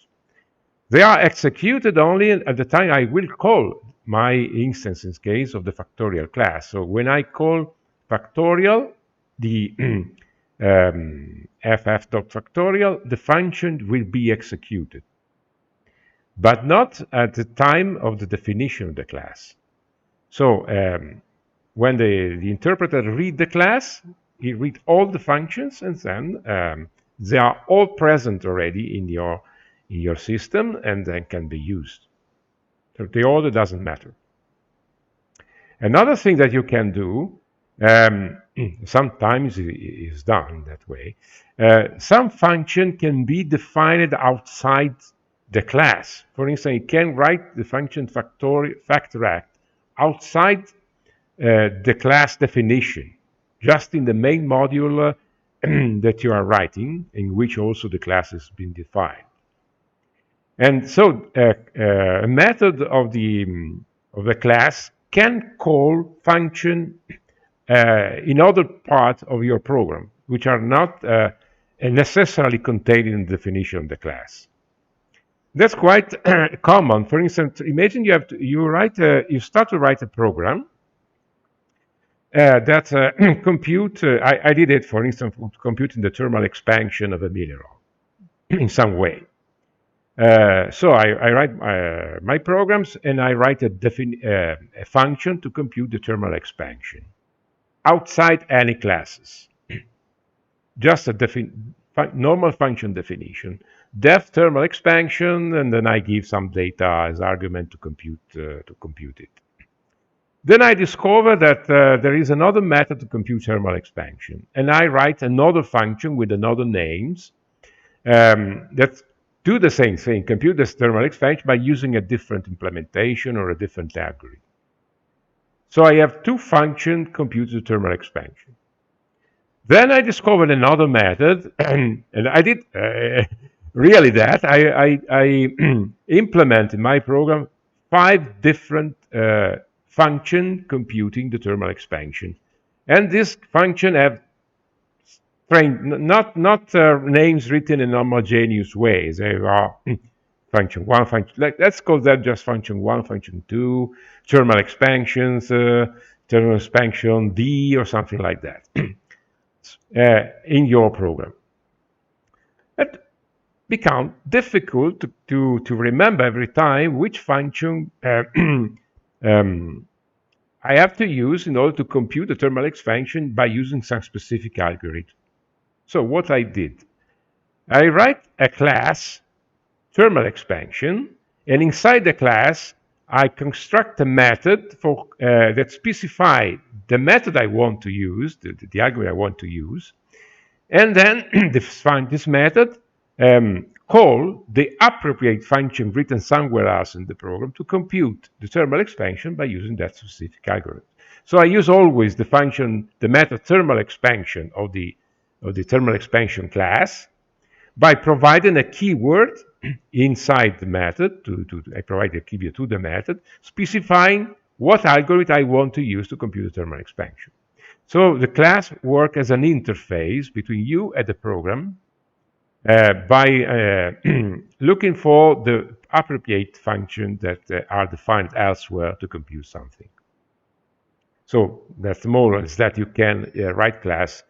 They are executed only at the time I will call my instance, in case of the factorial class. So when I call factorial, the ff.factorial, the function will be executed, but not at the time of the definition of the class. So when the interpreter read the class, he read all the functions, and then they are all present already in your system, and then can be used. So the order doesn't matter. Another thing that you can do, sometimes it is done that way, some function can be defined outside the class. For instance, you can write the function factoract outside the class definition, just in the main module that you are writing, in which also the class has been defined. And so a method of the class can call function in other parts of your program, which are not necessarily contained in the definition of the class. That's quite common. For instance, imagine you start to write a program that compute. I did it, for instance, computing the thermal expansion of a mineral in some way. So I write my programs, and I write a function to compute the thermal expansion outside any classes. Just a normal function definition, def thermal expansion, and then I give some data as argument to compute it. Then I discover that there is another method to compute thermal expansion, and I write another function with another names that do the same thing, compute this thermal expansion by using a different implementation or a different algorithm. So I have two functions compute the thermal expansion. Then I discovered another method, and I did really that. I implement in my program 5 different functions computing the thermal expansion. And this function have not names written in homogeneous ways. They are function 1, function. Let's call that just function 1, function 2, thermal expansions, thermal expansion D, or something like that in your program. It becomes difficult to remember every time which function I have to use in order to compute the thermal expansion by using some specific algorithm. So what I did, I write a class thermal expansion, and inside the class I construct a method that specifies the method I want to use, the algorithm I want to use, and then define this method, call the appropriate function written somewhere else in the program to compute the thermal expansion by using that specific algorithm. So I use always the method thermal expansion of the thermal expansion class by providing a keyword inside the method. I provide a keyword to the method specifying what algorithm I want to use to compute the thermal expansion. So the class works as an interface between you and the program by looking for the appropriate functions that are defined elsewhere to compute something. So that's more or less that you can write class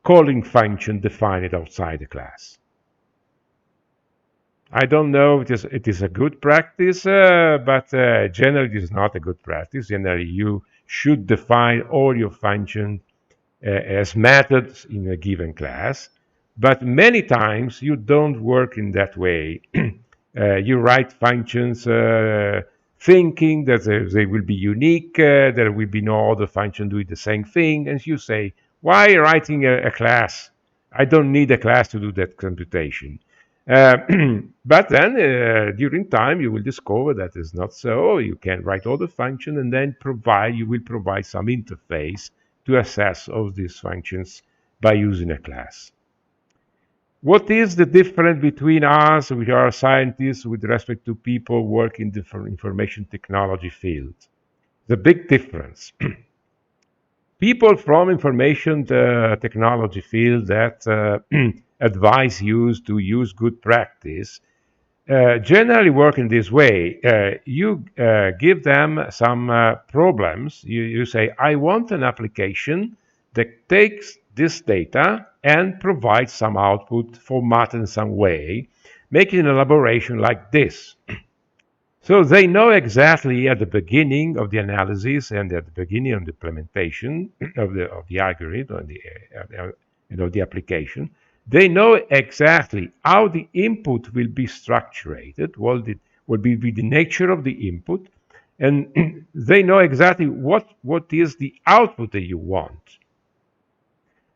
calling function defined outside the class. I don't know if it is a good practice, but generally it is not a good practice. Generally, you should define all your functions as methods in a given class, but many times you don't work in that way. You write functions thinking that they will be unique, there will be no other function doing the same thing, and you say, why writing a class? I don't need a class to do that computation. Uh, but then during time you will discover that is not so. You can write all the function and then you will provide some interface to access all these functions by using a class. What is the difference between us, which are scientists, with respect to people working in the information technology field? The big difference. People from information technology field that advise you to use good practice generally work in this way. You give them some problems. You say, I want an application that takes this data and provides some output formatted in some way, making an elaboration like this. So they know exactly at the beginning of the analysis and at the beginning of the implementation of the algorithm and of the application. They know exactly how the input will be structured, what will be the nature of the input, and they know exactly what is the output that you want.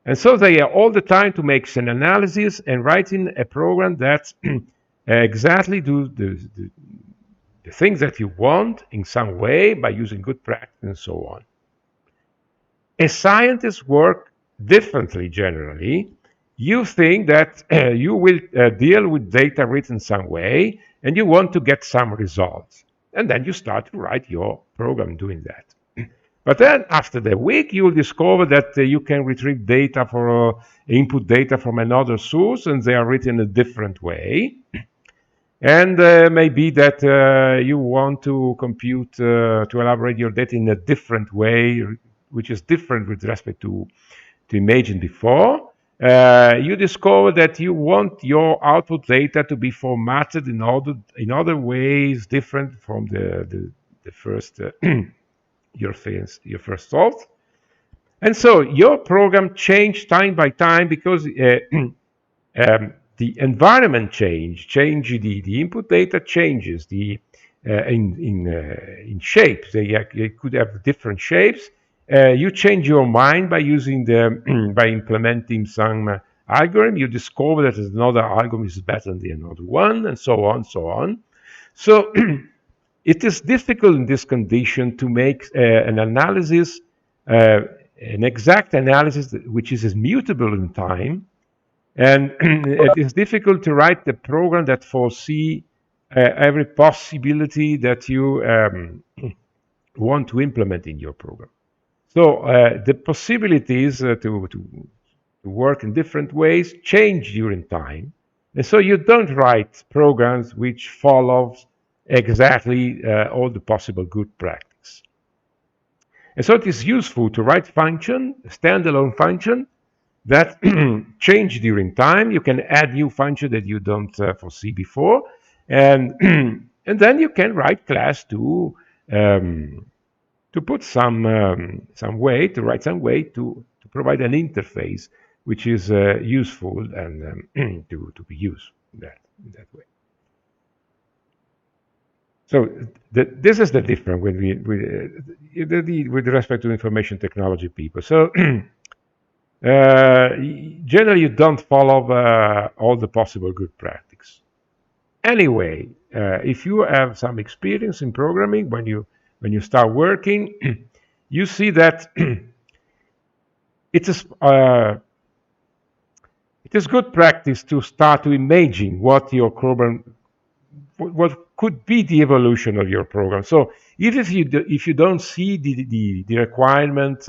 And so they are all the time to make an analysis and writing a program that exactly do the things that you want in some way by using good practice and so on. As scientists work differently generally. You think that you will deal with data written some way and you want to get some results. And then you start to write your program doing that. But then after the week, you'll discover that you can retrieve data for input data from another source and they are written a different way. And maybe that you want to compute, to elaborate your data in a different way, which is different with respect to imagine before. You discover that you want your output data to be formatted in other ways different from the first your first thought. And so your program changed time by time because the environment change the input data changes in shapes. They could have different shapes. You change your mind by using the by implementing some algorithm. You discover that another algorithm is better than the another one, and so on, so on. So it is difficult in this condition to make an analysis, an exact analysis which is immutable in time, and it is difficult to write the program that foresee every possibility that you want to implement in your program. So the possibilities to work in different ways change during time. And so you don't write programs which follow exactly all the possible good practice. And so it is useful to write function, a standalone function, that change during time. You can add new function that you don't foresee before, and and then you can write class to put some way to write some way to provide an interface which is useful and to be used in that way. So this is the difference with respect to information technology people. So generally, you don't follow all the possible good practice. Anyway, if you have some experience in programming, when you start working, you see that it is it is good practice to start to imagine what your program, what could be the evolution of your program. So even if you don't see the requirement,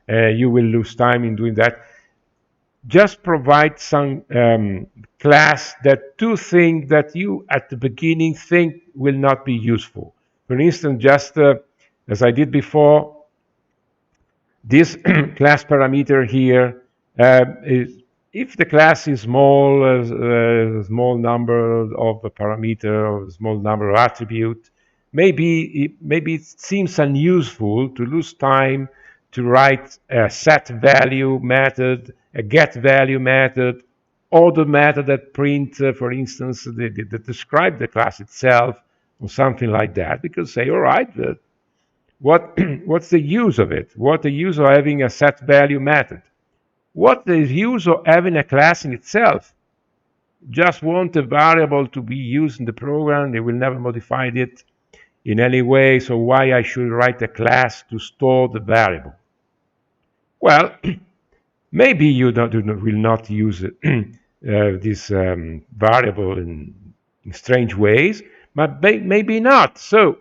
you will lose time in doing that. Just provide some class that two things that you at the beginning think will not be useful. For instance, just as I did before, this class parameter here is, if the class is small, a small number of a parameter or a small number of attribute, maybe it seems unuseful to lose time to write a set value method, a get value method, or the method that print, for instance, that describe the class itself, or something like that. Because say, all right, what what's the use of it? What the use of having a set value method? What the use of having a class in itself? just want a variable to be used in the program. They will never modify it in any way. So why I should write a class to store the variable? Well, maybe you will not use this variable in strange ways, but maybe not. So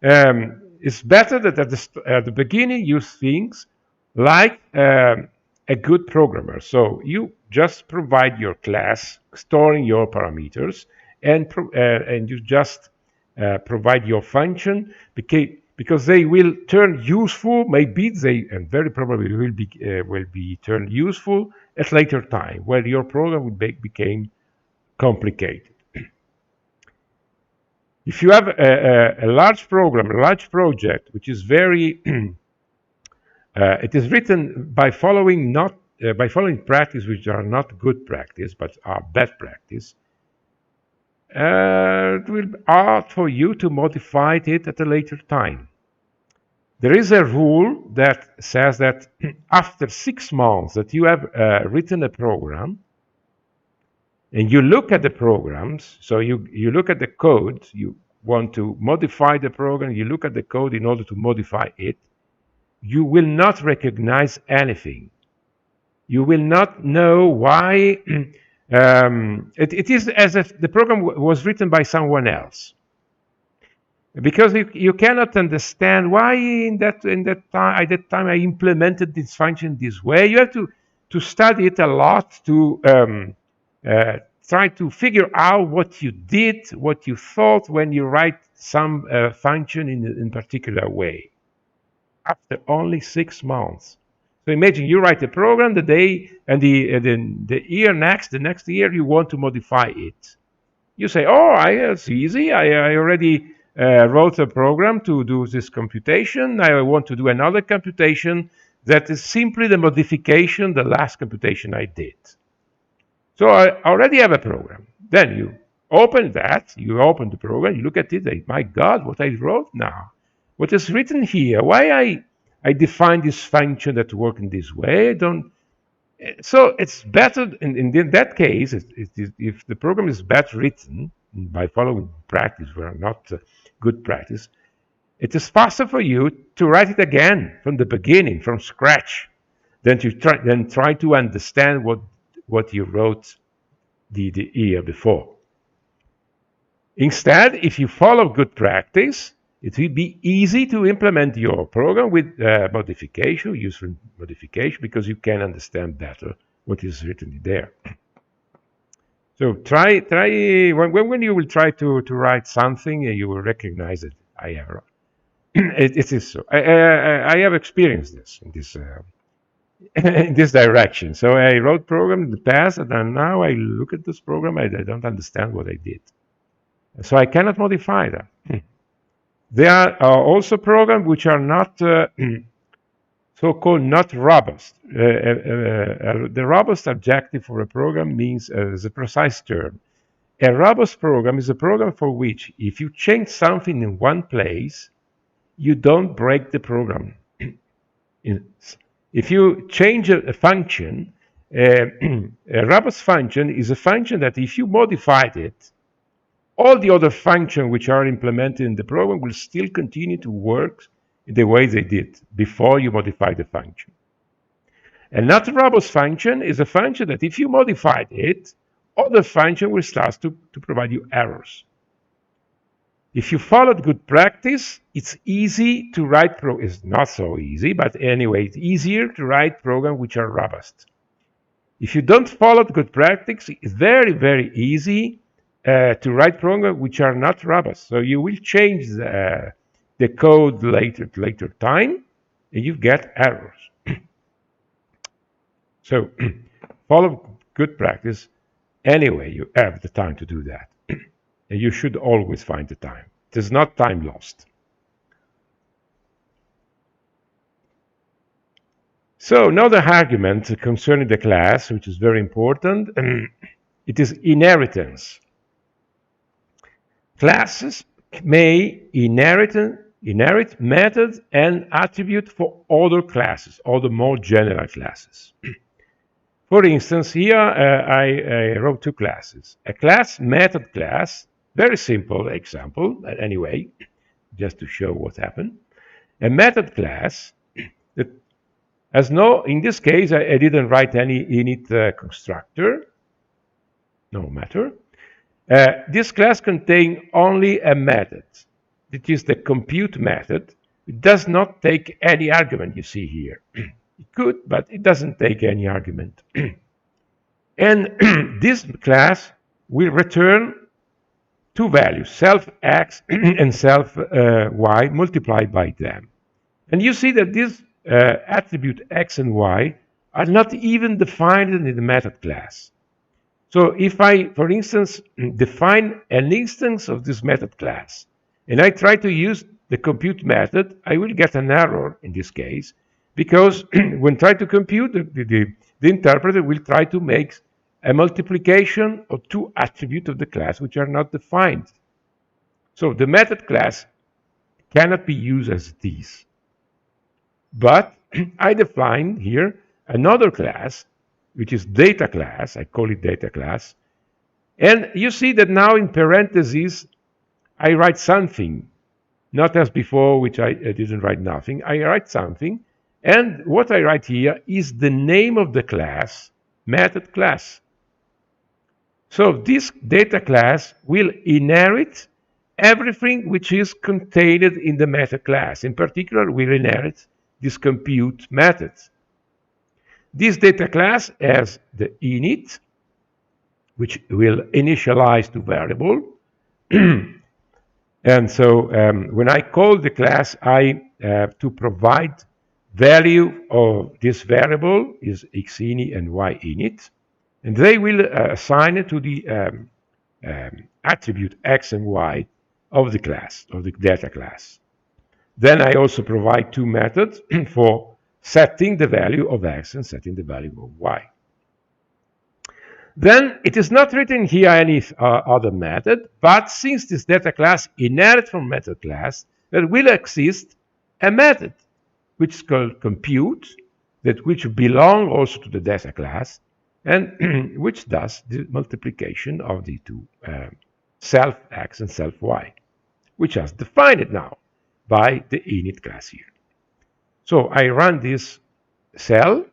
it's better that at the beginning you things like a good programmer. So you just provide your class, storing your parameters, and you just provide your function because they will turn useful. Maybe they and very probably will be turned useful at later time where your program will became complicated. If you have a large program, a large project, which is very it is written by following not by following practice which are not good practice but are bad practice. It will be hard for you to modify it at a later time. There is a rule that says that after 6 months that you have written a program and you look at the programs, so you look at the code, you want to modify the program, you look at the code in order to modify it, you will not recognize anything. You will not know why. It is as if the program was written by someone else, because you cannot understand why in that time at that time I implemented this function this way. You have to study it a lot to try to figure out what you did, what you thought when you write some function in particular way. After only 6 months. So imagine you write a program the day and the next year you want to modify it. You say, "Oh, it's easy. I already wrote a program to do this computation. I want to do another computation that is simply the modification, the last computation I did." So I already have a program. Then you open the program, you look at it, my God, what I wrote now. What is written here? Why I define this function that work in this way? I don't. So it's better in that case if the program is bad written by following practice, where not good practice. It is faster for you to write it again from the beginning, from scratch, than to try to understand what you wrote the year before. Instead, if you follow good practice, it will be easy to implement your program with modification, useful modification, because you can understand better what is written there. So try when you will try to write something, you will recognize that I have it is so. I have experienced this in this in this direction. So I wrote program in the past, and then now I look at this program, I don't understand what I did. So I cannot modify that. There are also programs which are not so-called not robust. The robust adjective for a program means the precise term. A robust program is a program for which if you change something in one place, you don't break the program. If you change a function, a robust function is a function that if you modified it, all the other functions which are implemented in the program will still continue to work the way they did before you modify the function. A not robust function is a function that if you modified it, other function will start to provide you errors. If you followed good practice, it's easy to write it's not so easy, but anyway, it's easier to write programs which are robust. If you don't follow good practice, it's very, very easy to write programs which are not robust. So you will change the code later time, and you get errors. So follow good practice. Anyway, you have the time to do that. And you should always find the time. It is not time lost. So another argument concerning the class, which is very important, it is inheritance. Classes may inherit methods and attributes for other classes, other more general classes. For instance, here I wrote two classes. A class, method class, very simple example, anyway, just to show what happened. A method class that has no, in this case, I didn't write any init constructor, no matter. This class contains only a method. It is the compute method. It does not take any argument, you see here. It could, but it doesn't take any argument. And this class will return two values, self x and self y, multiplied by them. And you see that this attribute x and y are not even defined in the method class. So if I, for instance, define an instance of this method class, and I try to use the compute method, I will get an error in this case, because when try to compute, the interpreter will try to make a multiplication of two attributes of the class which are not defined. So the method class cannot be used as these. But I define here another class, which is data class. I call it data class. And you see that now in parentheses, I write something, not as before, which I didn't write nothing. I write something. And what I write here is the name of the class, method class. So this data class will inherit everything which is contained in the method class. In particular, will inherit this compute method. This data class has the init, which will initialize to variable. And so when I call the class, I have to provide value of this variable is xini and yinit, and they will assign it to the attribute x and y of the class, of the data class. Then I also provide two methods for setting the value of x and setting the value of y. Then it is not written here any other method, but since this data class inherits from method class, there will exist a method which is called compute, that which belong also to the data class, and which does the multiplication of the two self x and self y, which is defined now by the init class here. So I run this cell,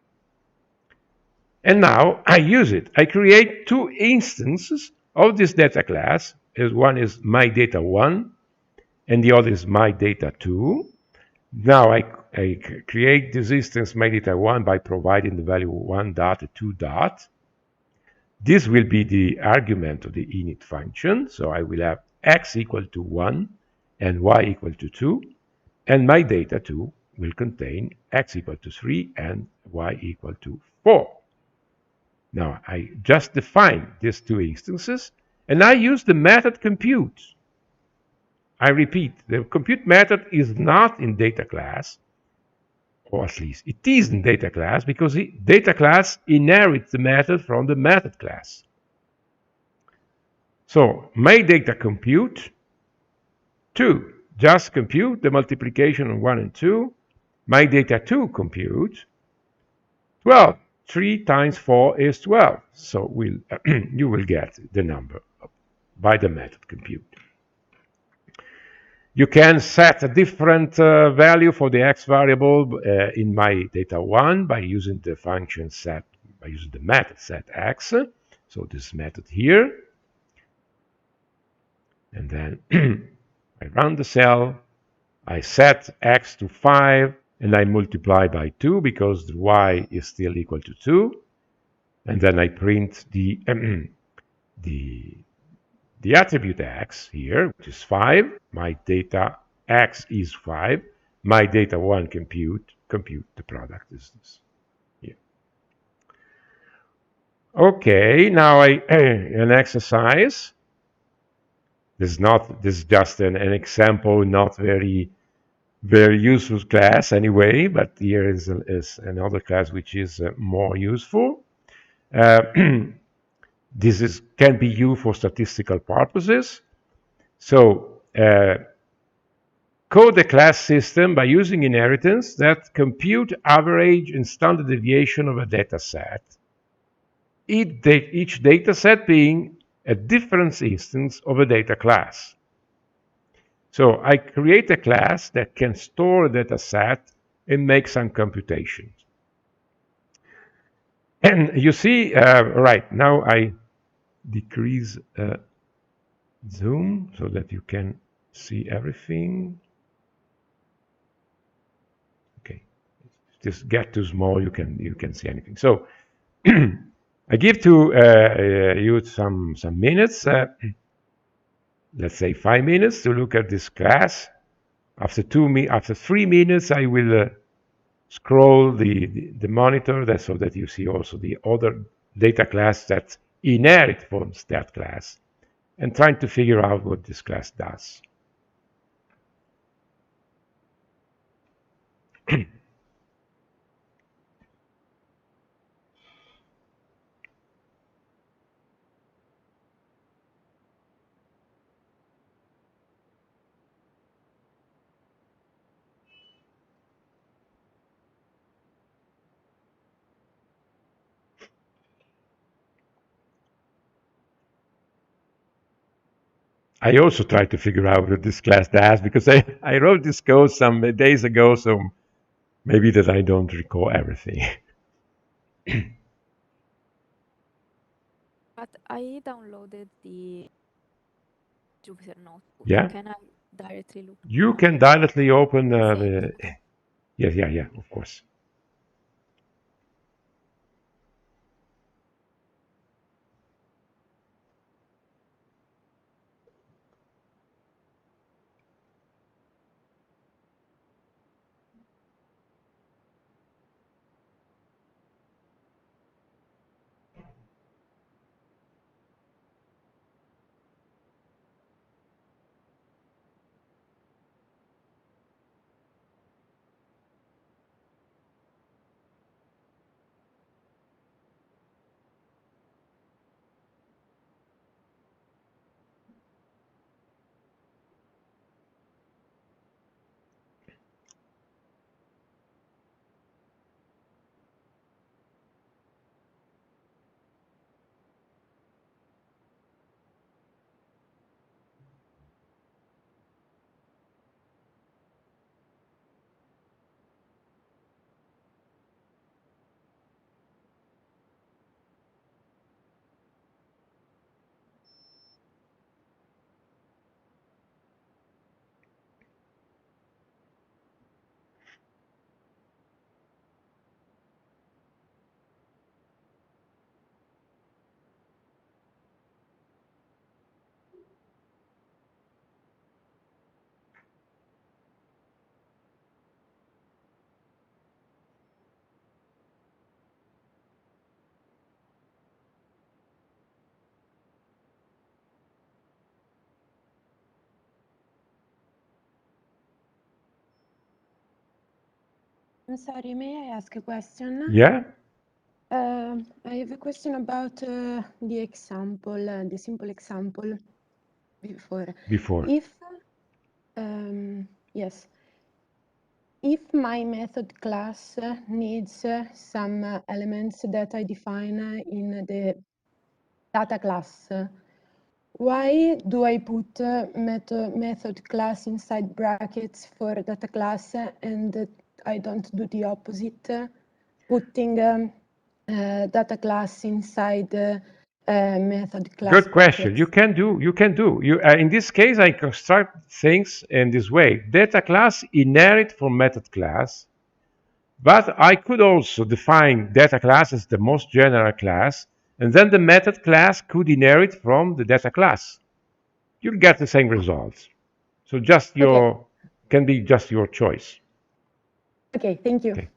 and now I use it. I create two instances of this data class. One is my data 1, and the other is my data 2. Now I create this instance my data 1 by providing the value 1 dot 2 dot. This will be the argument of the init function. So I will have x equal to 1 and y equal to 2. And my data 2 will contain x equal to 3 and y equal to 4. Now, I just define these two instances, and I use the method compute. I repeat, the compute method is not in data class, or at least it is in data class, because the data class inherits the method from the method class. So, my data compute 2, just compute the multiplication of 1 and 2. My data 2 compute 12. 3 times 4 is 12. So you will get the number by the method compute. You can set a different value for the x variable in my data 1 by using the function set, by using the method set x. So this method here. And then I run the cell. I set x to 5. And I multiply by 2 because the y is still equal to 2. And then I print the attribute x here, which is 5. My data x is 5. My data 1 compute the product is this here. Okay, now an exercise. This is just an example, not very useful class anyway, but here is another class which is more useful. This can be used for statistical purposes. So code a class system by using inheritance that compute average and standard deviation of a data set. each data set being a different instance of a data class. So I create a class that can store a data set and make some computations. And you see, right, now I decrease zoom so that you can see everything. Okay, just get too small, you can see anything. So I give to you some minutes, let's say 5 minutes, to look at this class. After 3 minutes, I will scroll the monitor so that you see also the other data class that inherit from that class, and trying to figure out what this class does. I also try to figure out what this class does because I wrote this code some days ago, so maybe that I don't recall everything. But I downloaded the Jupyter Notebook. Yeah, Can I directly look you on can directly open the same? yeah, of course. I'm sorry, may I ask a question? Yeah, I have a question about the example, the simple example before. before. If, yes, if my method class needs some elements that I define in the data class, why do I put method class inside brackets for data class and I don't do the opposite, putting data class inside method class Good question. brackets? You can do. In this case, I construct things in this way. Data class inherit from method class, but I could also define data class as the most general class, and then the method class could inherit from the data class. You'll get the same results. So just Okay, your can be just your choice. okay, thank you. Okay.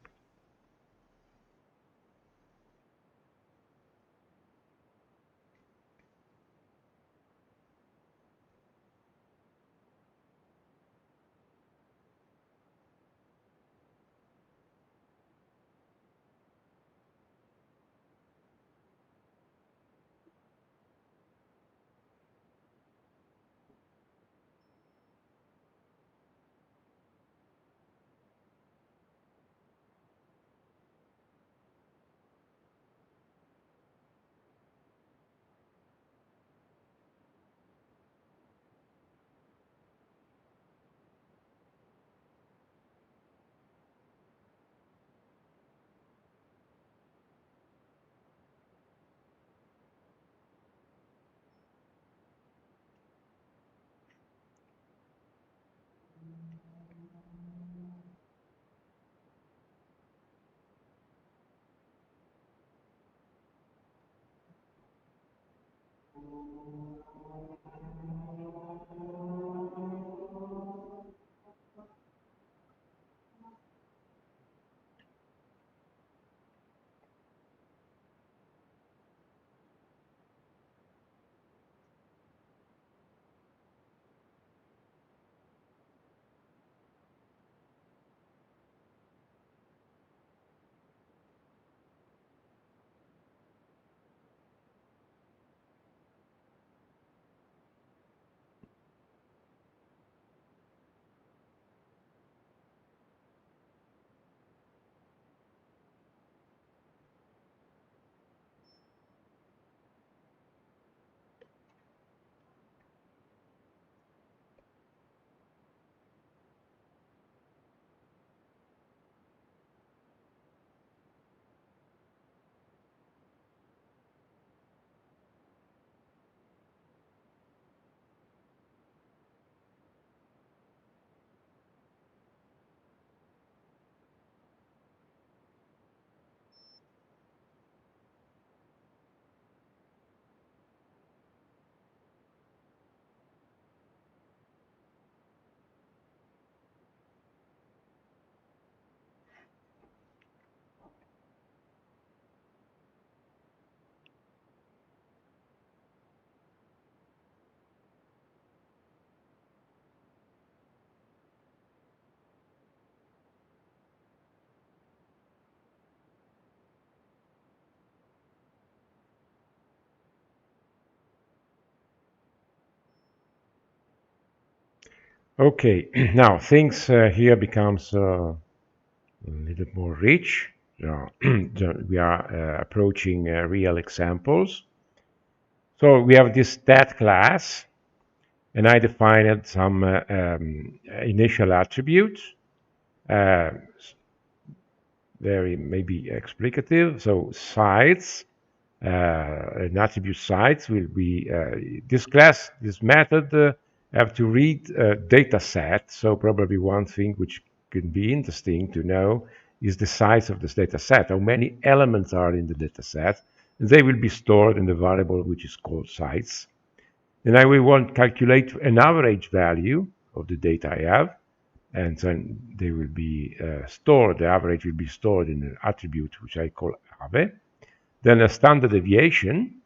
Okay, now things here becomes a little more rich. We are approaching real examples. So we have this stat class, and I defined some initial attributes, uh, very maybe explicative. So size, an attribute size will be this class, this method have to read data set. So probably one thing which can be interesting to know is the size of this data set, how many elements are in the data set, and they will be stored in the variable which is called size. Then I will want to calculate an average value of the data I have, and then they will be stored, the average will be stored in an attribute which I call ave. Then a standard deviation,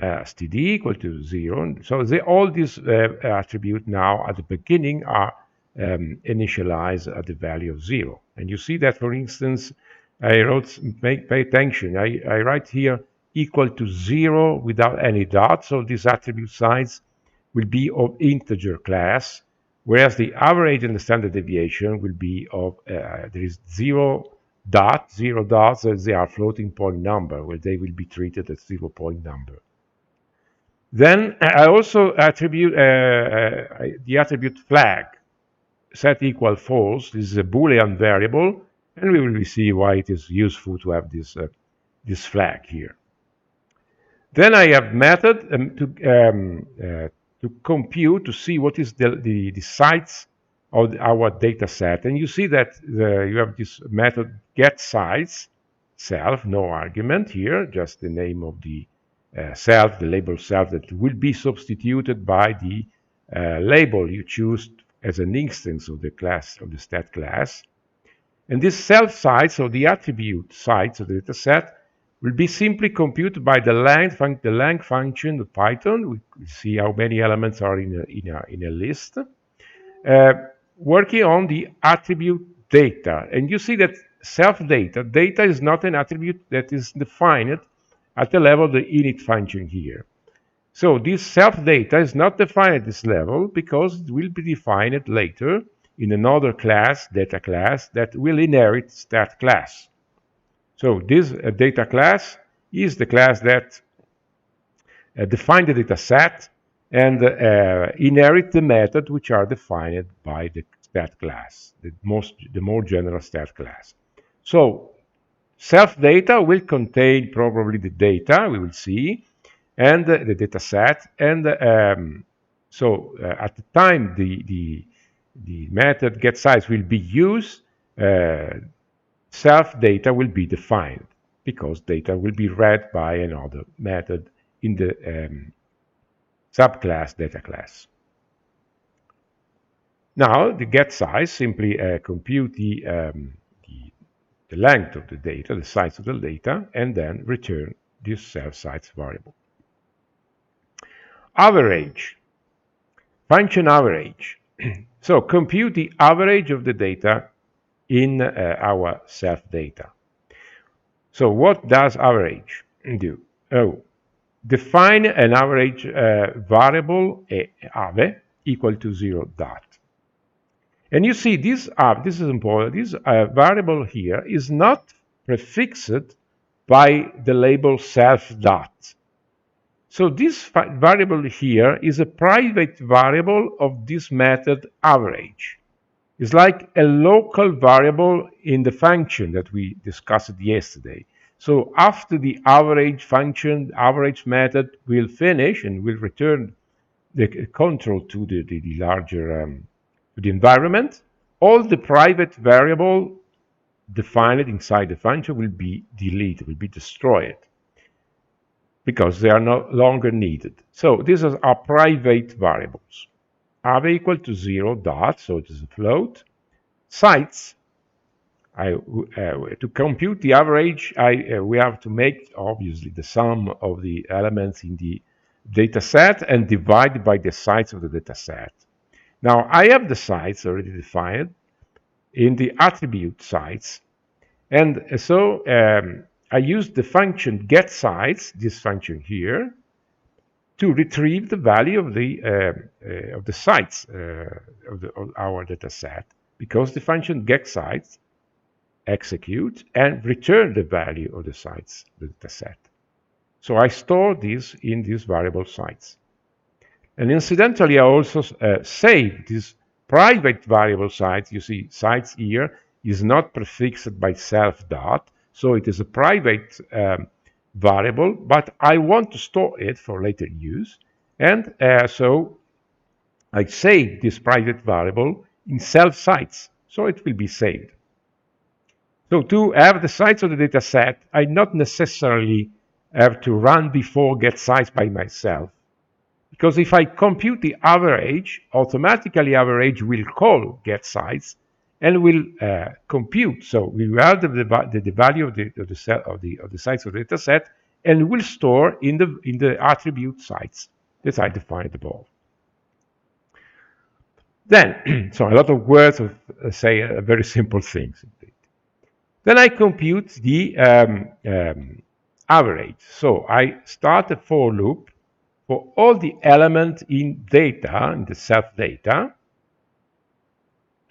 std equal to 0. So all these attributes now at the beginning are initialized at the value of 0. And you see that, for instance, I wrote, pay attention, I write here equal to 0 without any dot. So this attribute size will be of integer class, whereas the average and the standard deviation will be of, there is 0 dots, as they are floating point number, where they will be treated as 0 point number. Then I also attribute the attribute flag, set equal false. This is a Boolean variable, and we will see why it is useful to have this flag here. Then I have method to compute, to see what is the size of our data set. And you see that you have this method get size, self, no argument here, just the name of the self, the label self, that will be substituted by the label you choose as an instance of the class, of the stat class. And this self size, so the attribute size of the data set, will be simply computed by the length function of Python. We see how many elements are in a list. Working on the attribute data. And you see that data is not an attribute that is defined at the level of the init function here. So this self data is not defined at this level because it will be defined later in another class, data class, that will inherit stat class. So this data class is the class that define the data set and inherit the method which are defined by the stat class, the more general stat class. So self data will contain probably the data we will see and the data set, and at the time the method getSize will be used, self data will be defined because data will be read by another method in the subclass data class. Now the get size simply compute the length of the data, the size of the data, and then return this self-size variable. Average, function average. So compute the average of the data in our self-data. So what does average do? Oh, define an average variable ave equal to 0 dot. And you see this this is important, this variable here is not prefixed by the label self dot. So this variable here is a private variable of this method average. It's like a local variable in the function that we discussed yesterday. So after the average function, average method will finish and will return the control to the larger to the environment, all the private variable defined inside the function will be deleted, will be destroyed, because they are no longer needed. So these are our private variables. Ave equal to 0 dot, so it is a float. Sites, to compute the average, we have to make, obviously, the sum of the elements in the data set and divide by the size of the data set. Now, I have the sites already defined in the attribute sites, and so I use the function getSize, this function here, to retrieve the value of the sites of our data set, because the function getSize execute and return the value of the sites, the data set. So I store this in these variable sites. And incidentally, I also save this private variable sites. You see, sites here is not prefixed by self dot, so it is a private variable, but I want to store it for later use. And so I save this private variable in self sites, so it will be saved. So to have the size of the data set, I not necessarily have to run before getSize by myself. Because if I compute the average, automatically average will call getSize and will compute. So we will have the value of the size of the data set and will store in the attribute sites that I defined above. Then, so a lot of words of say very simple things. Then I compute the average. So I start a for loop for all the elements in data, in the self-data.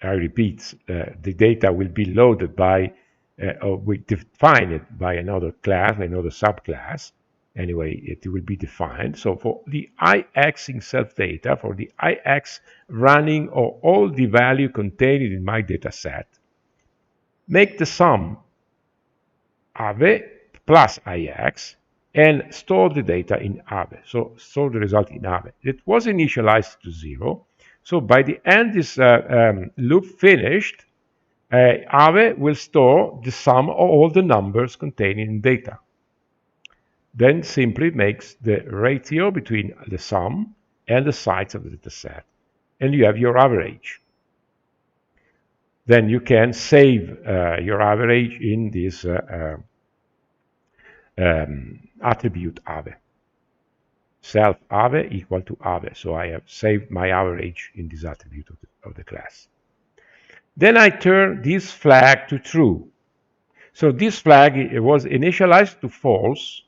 I repeat, the data will be loaded by, or we define it by another class, another subclass. Anyway, it will be defined. So for the IX in self-data, for the IX running or all the value contained in my data set, make the sum Ave plus IX and store the data in Ave. So store the result in Ave. It was initialized to 0. So by the end this loop finished, Ave will store the sum of all the numbers contained in data. Then simply makes the ratio between the sum and the size of the data set. And you have your average. Then you can save your average in this attribute Ave. Self Ave equal to Ave. So I have saved my average in this attribute of the class. Then I turn this flag to true. So this flag, it was initialized to false,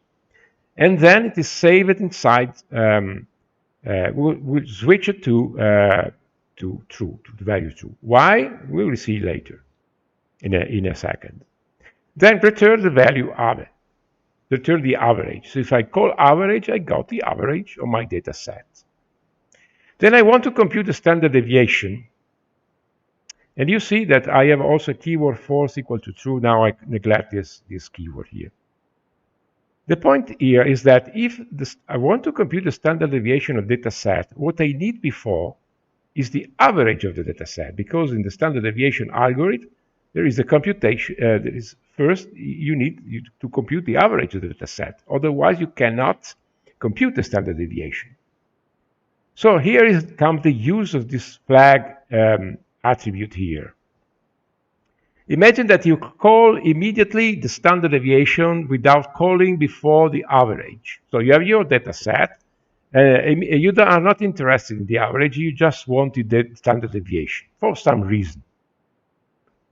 and then it is saved inside. We'll switch it to true, to the value true. Why? We will see later in a second. Then return the value Ave. Return the average. So if I call average, I got the average of my data set. Then I want to compute the standard deviation. And you see that I have also a keyword false equal to true. Now I neglect this keyword here. The point here is that if I want to compute the standard deviation of data set, what I need before is the average of the data set, because in the standard deviation algorithm, there is a computation, there is first you need to compute the average of the data set. Otherwise, you cannot compute the standard deviation. So here comes the use of this flag attribute here. Imagine that you call immediately the standard deviation without calling before the average. So you have your data set. You are not interested in the average, you just want the standard deviation for some reason.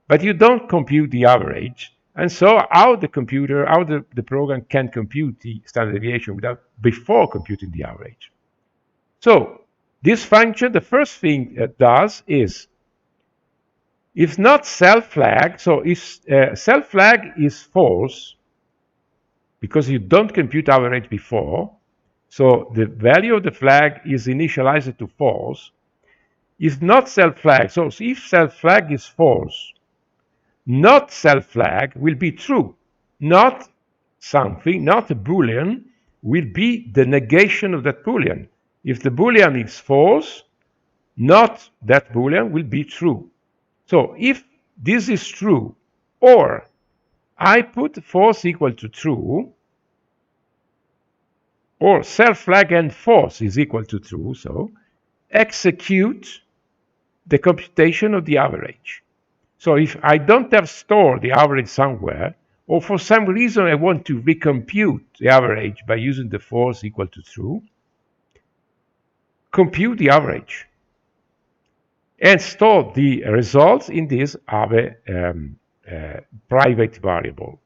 But you don't compute the average. And so how the program can compute the standard deviation before computing the average. So this function, the first thing it does is, if not self-flag, so if self-flag is false, because you don't compute average before, so the value of the flag is initialized to false, is not self-flag. So if self-flag is false, not self-flag will be true. Not something, not a Boolean, will be the negation of that Boolean. If the Boolean is false, not that Boolean will be true. So if this is true, or I put false equal to true, or self-flag and false is equal to true, so execute the computation of the average. So if I don't have stored the average somewhere, or for some reason I want to recompute the average by using the false equal to true, compute the average and store the results in this other private variable.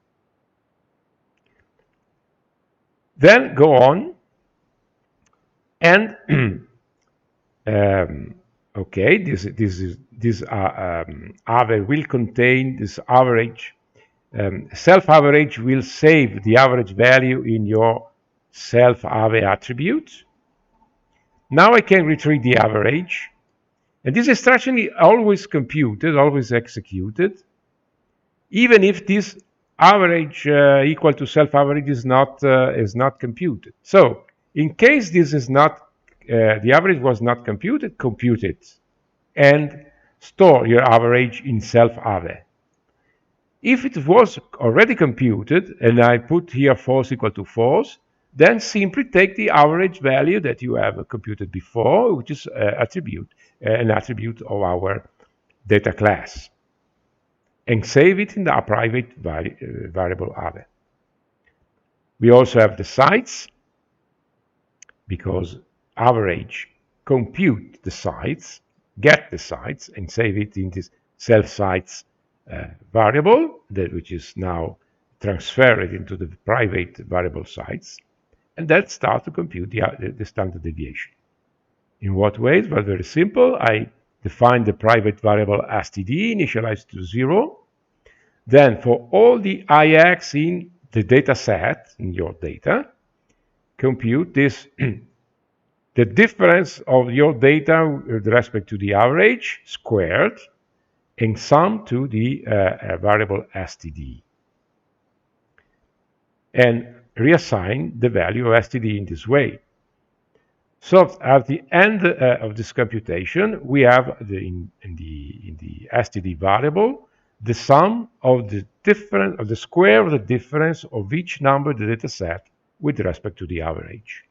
Then go on and okay, this array will contain this average. Self-average will save the average value in your self-array attribute. Now I can retrieve the average, and this instruction is always computed, always executed, even if this average equal to self-average is not computed. So in case this is not the average was not computed, compute it and store your average in self-array. If it was already computed and I put here false equal to false, then simply take the average value that you have computed before, which is an attribute of our data class, and save it in the private variable array. We also have the sites, because average compute the sites, get the sites, and save it in this self-sites variable, which is now transferred into the private variable sites, and that starts to compute the standard deviation. In what ways? Well, very simple. I define the private variable std, initialized to 0. Then for all the ix in the data set, in your data, compute this the difference of your data with respect to the average squared and sum to the variable std, and reassign the value of std in this way. So at the end of this computation, we have in the std variable the sum of the square of the difference of each number in the data set with respect to the average.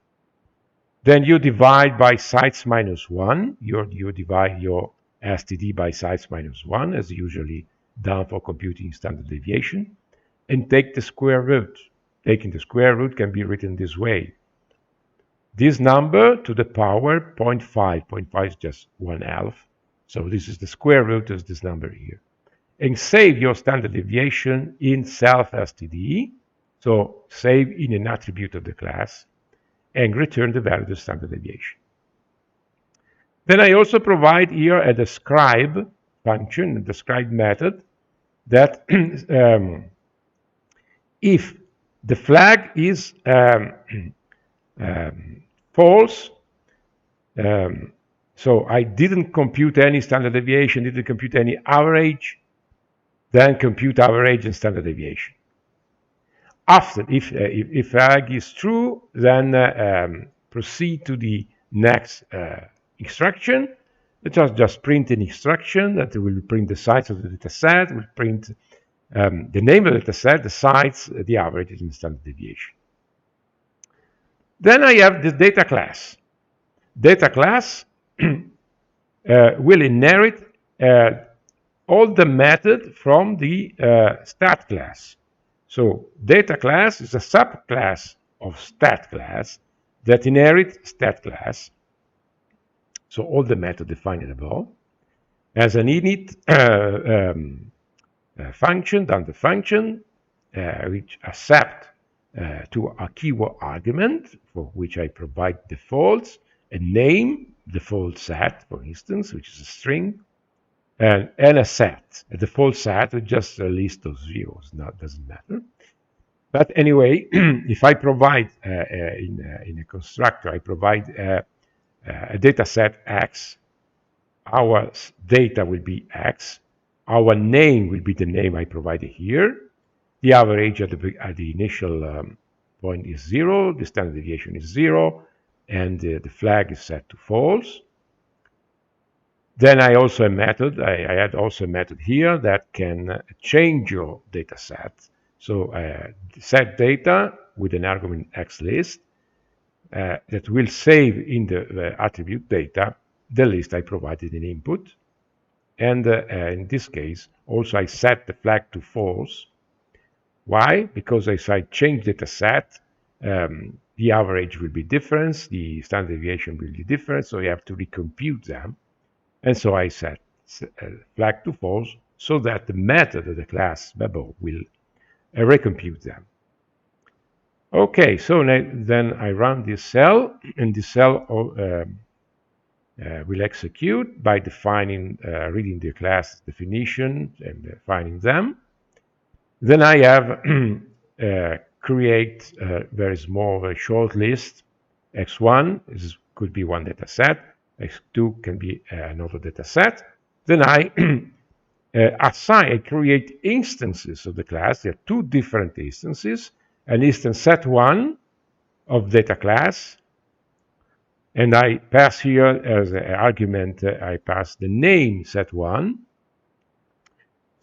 Then you divide by sites minus 1. You divide your std by sites minus 1, as usually done for computing standard deviation, and take the square root. Taking the square root can be written this way. This number to the power 0.5. 0.5 is just 1/2. So this is the square root of this number here. And save your standard deviation in self-std. So save in an attribute of the class, and return the value of the standard deviation. Then I also provide here a describe function, a describe method, that if the flag is false, so I didn't compute any standard deviation, didn't compute any average, then compute average and standard deviation. After, if flag is true, then proceed to the next instruction. Let's just print an instruction that will print the size of the data set, will print the name of the data set, the size, the average, and the standard deviation. Then I have the data class. data class will inherit all the method from the stat class. So data class is a subclass of stat class that inherits stat class. So all the method defined above as an init function, Dunder Function, which accept to a keyword argument for which I provide defaults, a name, default set, for instance, which is a string, and a set, a default set with just a list of zeros. That doesn't matter. But anyway, if I provide in a constructor, I provide a data set X, our data will be X, our name will be the name I provided here, the average at the initial point is 0, the standard deviation is 0, and the flag is set to false. Then I also a method, I add also a method here that can change your data set. So set data with an argument xList that will save in the attribute data the list I provided in input. And in this case, also I set the flag to false. Why? Because if I change data set, the average will be different, the standard deviation will be different, so you have to recompute them. And so I set flag to false so that the method of the class above will recompute them. Okay, so then I run this cell, and this cell will execute by defining, reading the class definition and defining them. Then I have create a very small, very short list. X1 could be one data set. X2 can be another data set. Then I I create instances of the class. There are two different instances. An instance set1 of data class. And I pass here as an argument, I pass the name set1.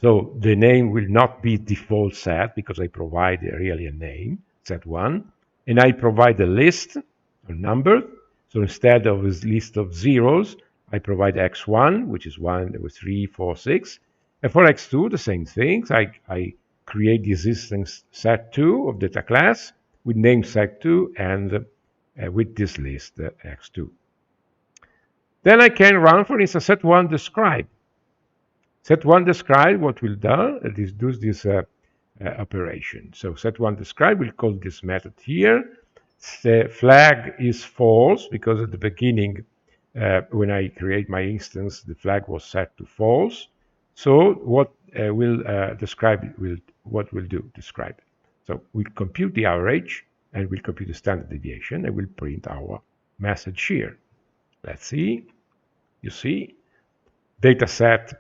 So the name will not be default set because I provide really a name, set1. And I provide a list, a number. So instead of this list of zeros, I provide x1, which is 1, 3, 4, 6. And for x2, the same things. I create the instance set2 of data class with name set2 and with this list, x2. Then I can run, for instance, set1 describe. Set1 describe what will do this operation. So set1 describe will call this method here. The flag is false because at the beginning, when I create my instance, the flag was set to false. So what will describe what will do describe. So we compute the average and we'll compute the standard deviation and we'll print our message here. Let's see. You see, data set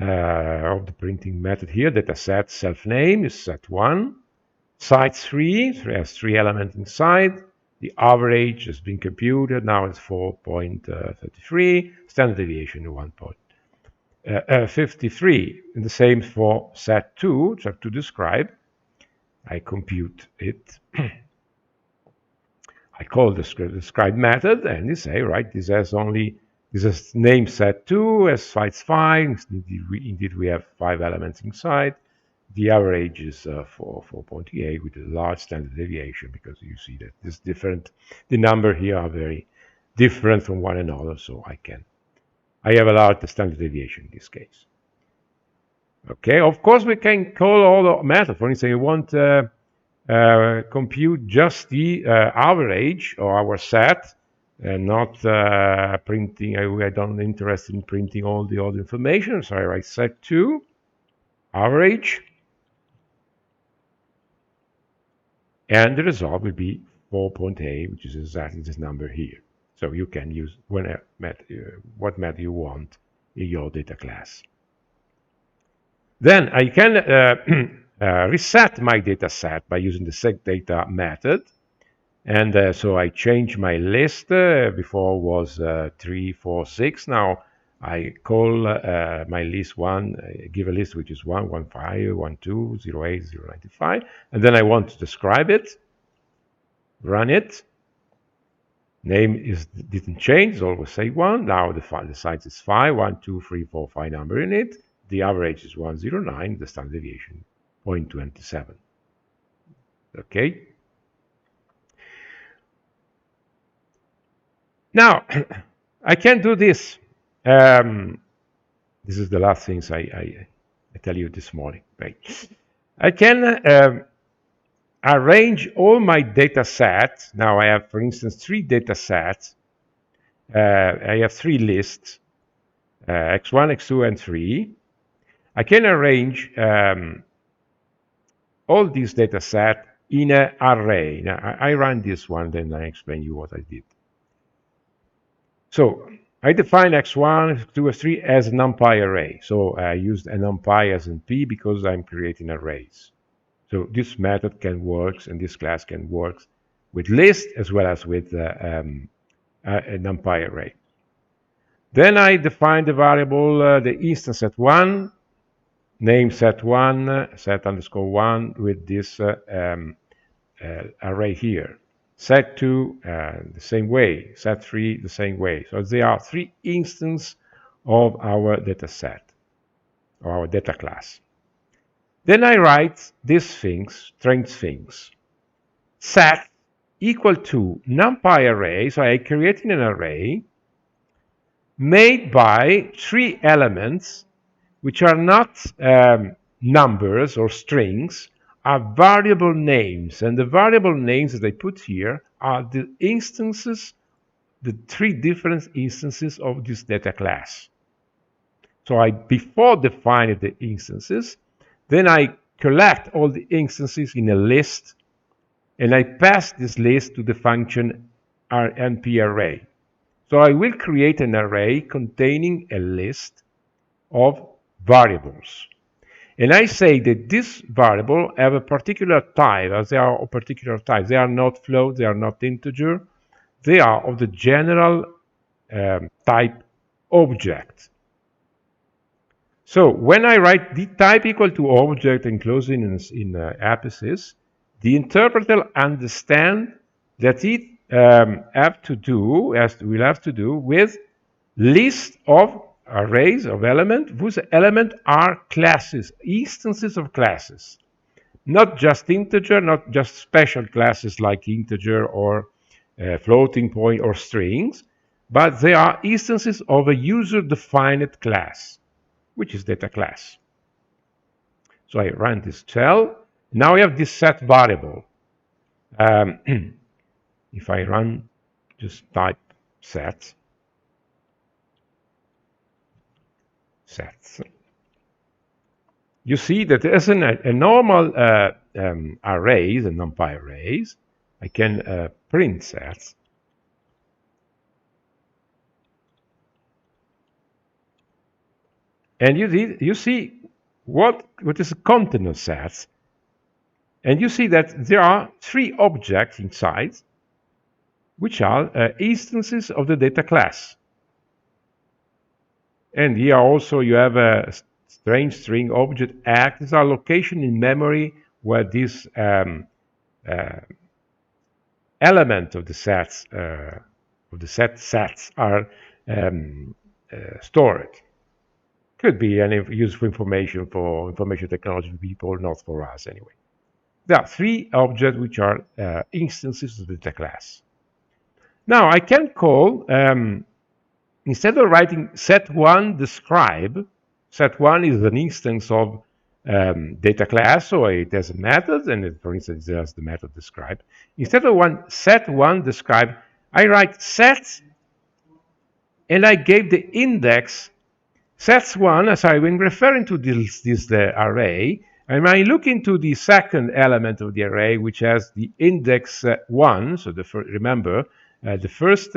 of the printing method here, data set self-name is set1. Site3 has 3 elements inside. The average has been computed. Now it's 4.33. Standard deviation 1.53. And the same for set2, set2 describe. I compute it. I call the describe method and they say, right, this has name set2 as site5. Indeed, we have 5 elements inside. The average is 4.8 with a large standard deviation because you see that this different. The number here are very different from one another, so I have a large standard deviation in this case. Okay, of course we can call all the methods. For instance, you want compute just the average of our set and not printing. I don't interested in printing all the other information, so I write set2 average. And the result will be 4.8, which is exactly this number here. So you can use what method you want in your data class. Then I can reset my data set by using the Segdata method. And so I change my list. Before was 3, 4, 6. Now I call my list 1, give a list which is 1, 1, 5, 1, 2, 0, 8, 0, 95. And then I want to describe it, run it. Name didn't change, it's always say 1. Now the size is 5, 1, 2, 3, 4, 5 number in it. The average is 109, the standard deviation 0.27. Okay? Now, I can do this. This is the last things I tell you this morning. Right? I can arrange all my data sets. Now I have, for instance, 3 data sets. I have 3 lists, x1, x2, and 3. I can arrange all these data sets in an array. Now, I run this one, then I explain you what I did. So I define x1, x2, x3 as a numpy array. So I used a numpy as in P because I'm creating arrays. So this method can work, and this class can work with list as well as with a numpy array. Then I define the variable, the instance set1, name set1, set underscore 1 with this array here. Set2, the same way. Set3, the same way. So there are 3 instances of our data set, or our data class. Then I write these things, strange things. Set equal to numpy array, so I created an array made by 3 elements which are not numbers or strings, are variable names. And the variable names that I put here are the instances, the 3 different instances of this data class. So before defining the instances, then I collect all the instances in a list, and I pass this list to the function npArray. So I will create an array containing a list of variables. And I say that this variable have a particular type, as they are of particular type. They are not float, they are not integer. They are of the general type object. So when I write the type equal to object and closing in apices, the interpreter understand that it will have to do with list of arrays of elements whose elements are classes, instances of classes. Not just integer, not just special classes like integer or floating point or strings, but they are instances of a user-defined class, which is data class. So I run this shell. Now I have this set variable. If I run, just type sets, you see that as a normal arrays, a numpy arrays, I can print sets. And you see what is the content of sets. And you see that there are 3 objects inside, which are instances of the data class. And here also you have a strange string object act. These are location in memory where this element of the sets sets are stored. Could be any useful information for information technology people, not for us anyway. There are 3 objects which are instances of the data class. Now I can call, instead of writing set1 describe, set1 is an instance of data class, so it has a method, and for instance it has the method describe. Instead of set1 describe, I write set, and I gave the index sets1, as I've been referring to this array, and I look into the second element of the array, which has the index 1. So remember, the first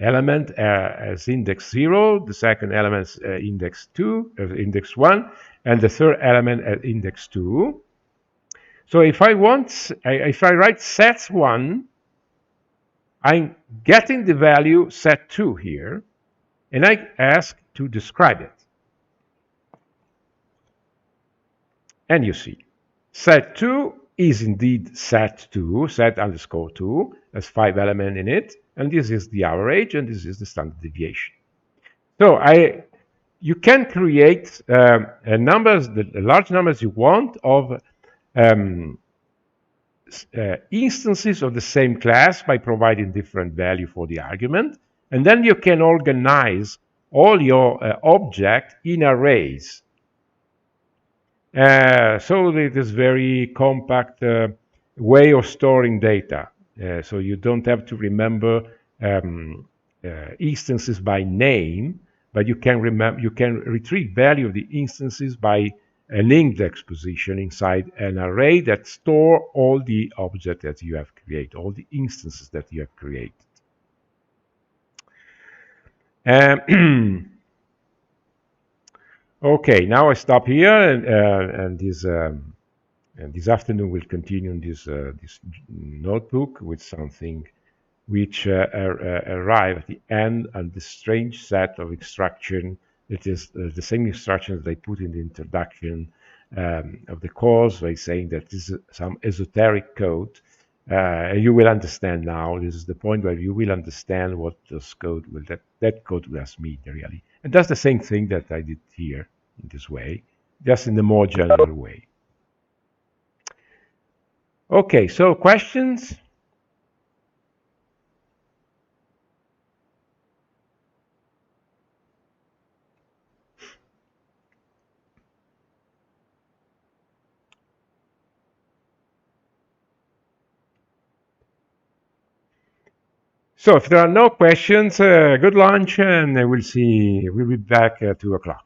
element as index 0, the second element index 2, index 1, and the third element at index 2. So if I write sets1, I'm getting the value set2 here, and I ask to describe it. And you see, set2 is indeed set 2, set underscore 2, has 5 elements in it, and this is the average, and this is the standard deviation. So you can create numbers, the large numbers you want of instances of the same class by providing different value for the argument, and then you can organize all your object in arrays. So it is very compact way of storing data. So you don't have to remember instances by name, but you can retrieve value of the instances by an index position inside an array that store all the objects that you have created, all the instances that you have created. Okay, now I stop here, and this afternoon we'll continue in this notebook with something which arrive at the end and the strange set of instruction. It is the same instructions they put in the introduction of the course by saying that this is some esoteric code. You will understand now. This is the point where you will understand what this code will that code does mean really. And that's the same thing that I did here in this way, just in a more general way. Okay, so questions? So if there are no questions, good lunch, and we'll be back at 2 o'clock.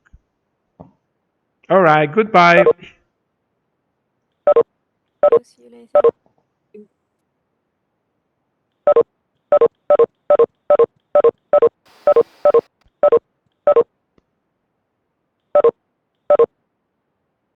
All right, goodbye. See you later.